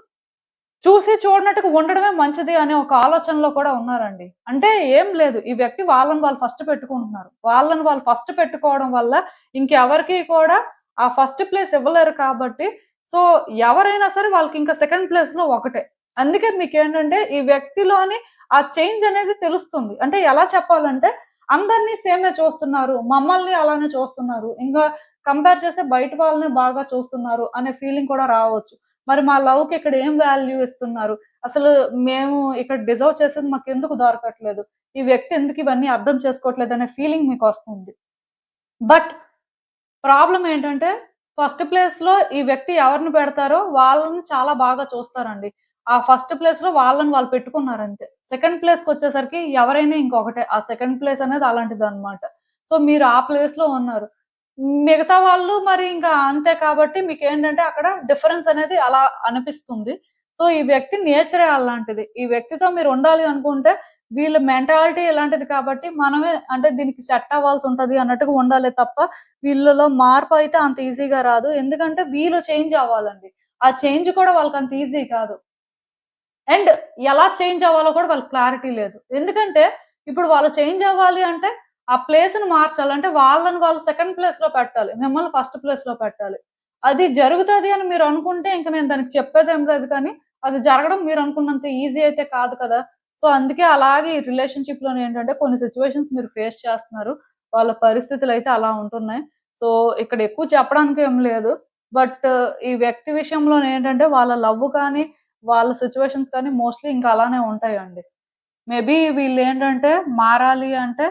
చూసి చూడనట్టుగా ఉండడమే మంచిది అనే ఒక ఆలోచనలో కూడా ఉన్నారండి. అంటే ఏం లేదు. ఈ వ్యక్తి వాళ్ళని వాళ్ళు ఫస్ట్ పెట్టుకుంటున్నారు. వాళ్ళని వాళ్ళు ఫస్ట్ పెట్టుకోవడం వల్ల ఇంకెవరికీ కూడా ఆ ఫస్ట్ ప్లేస్ ఇవ్వలేరు కాబట్టి, సో, ఎవరైనా సరే వాళ్ళకింకా సెకండ్ ప్లేస్‌లో ఒకటే. అందుకే మీకేంటంటే ఈ వ్యక్తిలోని ఆ చేంజ్ అనేది తెలుస్తుంది. అంటే ఎలా చెప్పాలంటే అందరిని సేమే చూస్తున్నారు. మమ్మల్ని అలానే చూస్తున్నారు. ఇంకా కంపేర్ చేస్తే బయట వాళ్ళనే బాగా చూస్తున్నారు అనే ఫీలింగ్ కూడా రావచ్చు. మరి మా లవ్‌కి ఇక్కడ ఏం వాల్యూ ఇస్తున్నారు? అసలు మేము ఇక్కడ డిజర్వ్ చేసేది మాకెందుకు దొరకట్లేదు? ఈ వ్యక్తి ఎందుకు ఇవన్నీ అర్థం చేసుకోవట్లేదనే ఫీలింగ్ మీకొస్తుంది. బట్ ప్రాబ్లమ్ ఏంటంటే ఫస్ట్ ప్లేస్‌లో ఈ వ్యక్తి ఎవరిని పెడతారో వాళ్ళని చాలా బాగా చూస్తారండి. ఆ ఫస్ట్ ప్లేస్‌లో వాళ్ళని వాళ్ళు పెట్టుకున్నారంతే. సెకండ్ ప్లేస్‌కొచ్చేసరికి ఎవరైనా ఇంకొకటే. ఆ సెకండ్ ప్లేస్ అనేది అలాంటిదనమాట. సో, మీరు ఆ ప్లేస్‌లో ఉన్నారు. మిగతా వాళ్ళు మరి ఇంకా అంతే కాబట్టి మీకేంటంటే అక్కడ డిఫరెన్స్ అనేది అలా అనిపిస్తుంది. సో, ఈ వ్యక్తి నేచరే అలాంటిది. ఈ వ్యక్తితో మీరు ఉండాలి అనుకుంటే వీళ్ళ మెంటాలిటీ ఇలాంటిది కాబట్టి మనమే అంటే దీనికి సెట్ అవ్వాల్సుంటది అన్నట్టుగా ఉండాలే తప్ప వీళ్ళలో మార్పయితే అంత ఈజీగా రాదు. ఎందుకంటే వీళ్ళు చేంజ్ అవ్వాలండి. ఆ చేంజ్ కూడా వాళ్ళకంత ఈజీ కాదు. అండ్ ఎలా చేంజ్ అవ్వాలో కూడా వాళ్ళకి క్లారిటీ లేదు. ఎందుకంటే ఇప్పుడు వాళ్ళు చేంజ్ అవ్వాలి అంటే ఆ ప్లేస్‌ని మార్చాలి. అంటే వాళ్ళని వాళ్ళు సెకండ్ ప్లేస్‌లో పెట్టాలి. మిమ్మల్ని ఫస్ట్ ప్లేస్‌లో పెట్టాలి. అది జరుగుతది అని మీరు అనుకుంటే ఇంక నేను దానికి చెప్పేదేం లేదు కానీ, అది జరగడం మీరు అనుకున్నంత ఈజీ అయితే కాదు కదా! సో, అందుకే అలాగే ఈ రిలేషన్‌షిప్‌లోనే ఏంటంటే కొన్ని సిట్యుయేషన్స్ మీరు ఫేస్ చేస్తున్నారు. వాళ్ళ పరిస్థితులైతే అలా ఉంటున్నాయి. సో, ఇక్కడ ఎక్కువ చెప్పడానికి ఏం లేదు. బట్ ఈ వ్యక్తి విషయంలోనేంటంటే వాళ్ళ లవ్ కానీ వాళ్ళ సిట్యుయేషన్స్ కానీ మోస్ట్‌లీ ఇంకా అలానే ఉంటాయండి. మేబీ వీళ్ళేంటంటే మారాలి అంటే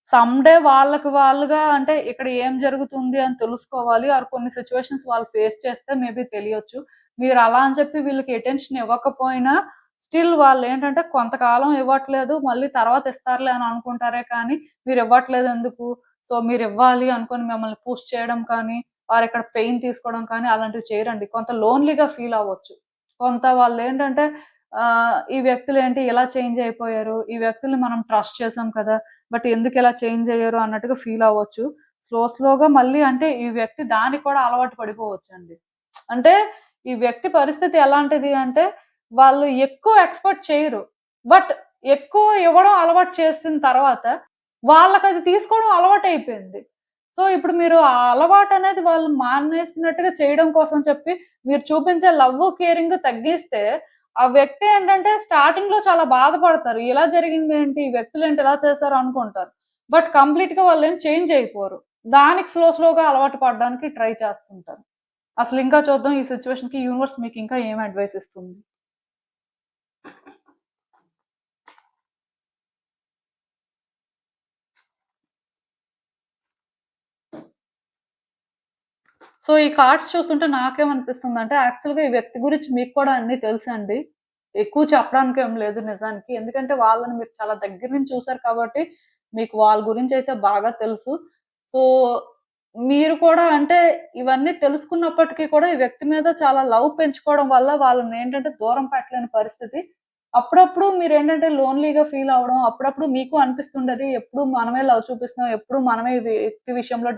సమ్‌డే వాళ్ళకి వాళ్ళుగా అంటే ఇక్కడ ఏం జరుగుతుంది అని తెలుసుకోవాలి. ఆర్ కొన్ని సిట్యుయేషన్స్ వాళ్ళు ఫేస్ చేస్తే మేబీ తెలియొచ్చు. మీరు అలా అని చెప్పి వీళ్ళకి అటెన్షన్ ఇవ్వకపోయినా స్టిల్ వాళ్ళేంటంటే కొంతకాలం ఇవ్వట్లేదు. మళ్ళీ తర్వాత ఇస్తారులే అని అనుకుంటారే కానీ మీరు ఇవ్వట్లేదు ఎందుకు? సో, మీరివ్వాలి అనుకోని మిమ్మల్ని పుష్ చేయడం కానీ, ఆర్ ఇక్కడ పెయిన్ తీసుకోవడం కానీ అలాంటివి చేయరండి. కొంత లోన్‌లీగా ఫీల్ అవ్వచ్చు. కొంత వాళ్ళేంటంటే ఈ వ్యక్తులేంటి ఇలా చేంజ్ అయిపోయారు. ఈ వ్యక్తుల్ని మనం ట్రస్ట్ చేసాం కదా! బట్ ఎందుకిలా చేంజ్ అయ్యారు అన్నట్టుగా ఫీల్ అవ్వచ్చు. స్లోగా మళ్ళీ అంటే ఈ వ్యక్తి దానికి కూడా అలవాటు పడిపోవచ్చండి. అంటే ఈ వ్యక్తి పరిస్థితి ఎలాంటిది అంటే వాళ్ళు ఎక్కువ ఎక్స్‌పెక్ట్ చేయరు. బట్ ఎక్కువ ఇవ్వడం అలవాటు చేసిన తర్వాత వాళ్ళకది తీసుకోవడం అలవాటయిపోయింది. సో, ఇప్పుడు మీరు ఆ అలవాటనేది వాళ్ళు మానేసినట్టుగా చేయడం కోసం చెప్పి మీరు చూపించే లవ్వు, కేరింగ్ తగ్గిస్తే ఆ వ్యక్తి ఏంటంటే స్టార్టింగ్‌లో చాలా బాధపడతారు. ఇలా జరిగిందేంటి? ఈ వ్యక్తులేంటి ఇలా చేశారు అనుకుంటారు. బట్ కంప్లీట్‌గా వాళ్ళేం చేంజ్ అయిపోరు. దానికి స్లోగా అలవాటు పడడానికి ట్రై చేస్తుంటారు. అసలింకా చూద్దాం ఈ సిట్యుయేషన్‌కి యూనివర్స్ మీకింకా ఏం అడ్వైస్ ఇస్తుంది. సో, ఈ కార్డ్స్ చూస్తుంటే నాకేమనిపిస్తుందంటే యాక్చువల్‌గా ఈ వ్యక్తి గురించి మీకు కూడా అన్నీ తెలుసండి. ఎక్కువ చెప్పడానికేం లేదు నిజానికి. ఎందుకంటే వాళ్ళని మీరు చాలా దగ్గర నుంచి చూసారు కాబట్టి మీకు వాళ్ళ గురించయితే బాగా తెలుసు. సో, మీరు కూడా అంటే ఇవన్నీ తెలుసుకున్నప్పటికీ కూడా ఈ వ్యక్తి మీద చాలా లవ్ పెంచుకోవడం వల్ల వాళ్ళనేంటంటే దూరం పెట్టలేని పరిస్థితి. అప్పుడప్పుడు మీరేంటంటే లోన్‌లీగా ఫీల్ అవ్వడం, అప్పుడప్పుడు మీకు అనిపిస్తుండేది ఎప్పుడు మనమే లవ్ చూపిస్తున్నాం, ఎప్పుడు మనమే ఈ వ్యక్తి విషయంలో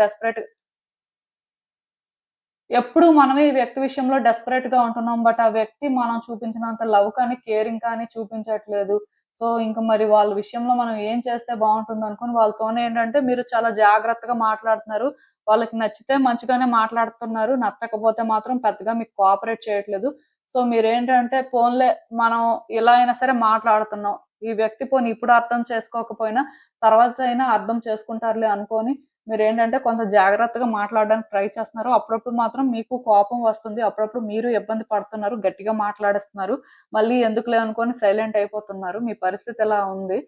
ఎప్పుడు మనమే ఈ వ్యక్తి విషయంలో డెస్పరేట్‌గా ఉంటున్నాం. బట్ ఆ వ్యక్తి మనం చూపించినంత లవ్ కానీ, కేరింగ్ కానీ చూపించట్లేదు. సో, ఇంక మరి వాళ్ళ విషయంలో మనం ఏం చేస్తే బావుంటుందనుకోని వాళ్ళతోనేంటంటే మీరు చాలా జాగ్రత్తగా మాట్లాడుతున్నారు. వాళ్ళకి నచ్చితే మంచిగానే మాట్లాడుతున్నారు. నచ్చకపోతే మాత్రం పెద్దగా మీకు కోఆపరేట్ చేయట్లేదు. సో, మీరేంటంటే పోన్లే మనం ఇలా అయినా సరే మాట్లాడుతున్నాం. ఈ వ్యక్తి పోనీ ఇప్పుడు అర్థం చేసుకోకపోయినా తర్వాతైనా అర్థం చేసుకుంటారులే అనుకోని మీరేంటంటే కొంత జాగ్రత్తగా మాట్లాడడానికి ట్రై చేస్తున్నారు. అప్పుడప్పుడు మాత్రం మీకు కోపం వస్తుంది. అప్పుడప్పుడు మీరు ఇబ్బంది పడుతున్నారు. గట్టిగా మాట్లాడేస్తున్నారు. మళ్ళీ ఎందుకులే అనుకోని సైలెంట్ అయిపోతున్నారు. మీ పరిస్థితి ఇలా ఉంది.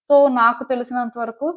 సో, నాకు తెలిసినంత వరకు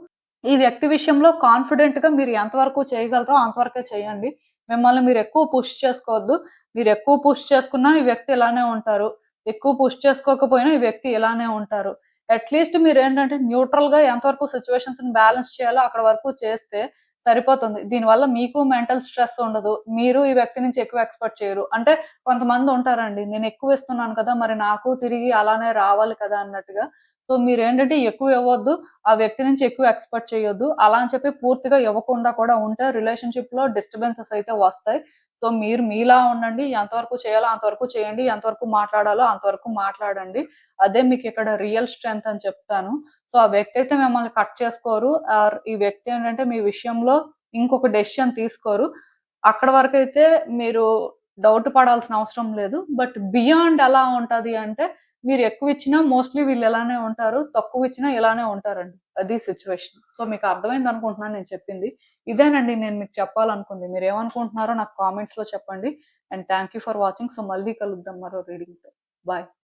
ఈ వ్యక్తి విషయంలో కాన్ఫిడెంట్‌గా మీరు ఎంతవరకు చేయగలరో అంతవరకే చేయండి. మిమ్మల్ని మీరు ఎక్కువ పుష్ చేసుకోవద్దు. మీరు ఎక్కువ పుష్ చేసుకున్నా ఈ వ్యక్తి ఇలానే ఉంటారు. ఎక్కువ పుష్ చేసుకోకపోయినా ఈ వ్యక్తి ఇలానే ఉంటారు. అట్‌లీస్ట్ మీరేంటంటే న్యూట్రల్‌గా ఎంతవరకు సిట్యుయేషన్స్‌ని బ్యాలెన్స్ చేయాలో అక్కడ వరకు చేస్తే సరిపోతుంది. దీనివల్ల మీకు మెంటల్ స్ట్రెస్ ఉండదు. మీరు ఈ వ్యక్తి నుంచి ఎక్కువ ఎక్స్‌పెక్ట్ చేయరు. అంటే కొంతమంది ఉంటారండి. నేను ఎక్కువ ఇస్తున్నాను కదా! మరి నాకు తిరిగి అలానే రావాలి కదా! అన్నట్టుగా. సో, మీరేంటంటే ఎక్కువ ఇవ్వొద్దు. ఆ వ్యక్తి నుంచి ఎక్కువ ఎక్స్‌పెక్ట్ చేయొద్దు. అలా అని చెప్పి పూర్తిగా ఇవ్వకుండా కూడా ఉంటే రిలేషన్‌షిప్‌లో డిస్టర్బెన్సెస్ అయితే వస్తాయి. సో, మీరు మీలా ఉండండి. ఎంతవరకు చేయాలో అంతవరకు చేయండి. ఎంతవరకు మాట్లాడాలో అంతవరకు మాట్లాడండి. అదే మీకిక్కడ రియల్ స్ట్రెంత్ అని చెప్తాను. సో, ఆ వ్యక్తి అయితే మిమ్మల్ని కట్ చేసుకోరు. ఈ వ్యక్తి ఏంటంటే మీ విషయంలో ఇంకొక డెసిషన్ తీసుకోరు. అక్కడి వరకైతే మీరు డౌట్ పడాల్సిన అవసరం లేదు. బట్ బియాండ్ ఎలా ఉంటది అంటే మీరు ఎక్కువిచ్చినా మోస్ట్‌లీ వీళ్ళు ఇలానే ఉంటారు. తక్కువిచ్చినా ఇలానే ఉంటారండి. అది సిట్యుయేషన్. సో, మీకు అర్థమైందనుకుంటున్నాను నేను చెప్పింది. ఇదేనండి నేను మీకు చెప్పాలనుకుంది. మీరేమనుకుంటున్నారో నాకు కామెంట్స్‌లో చెప్పండి. And thank you for watching. So, మళ్ళీ కలుద్దాం మరో రీడింగ్‌తో. బాయ్.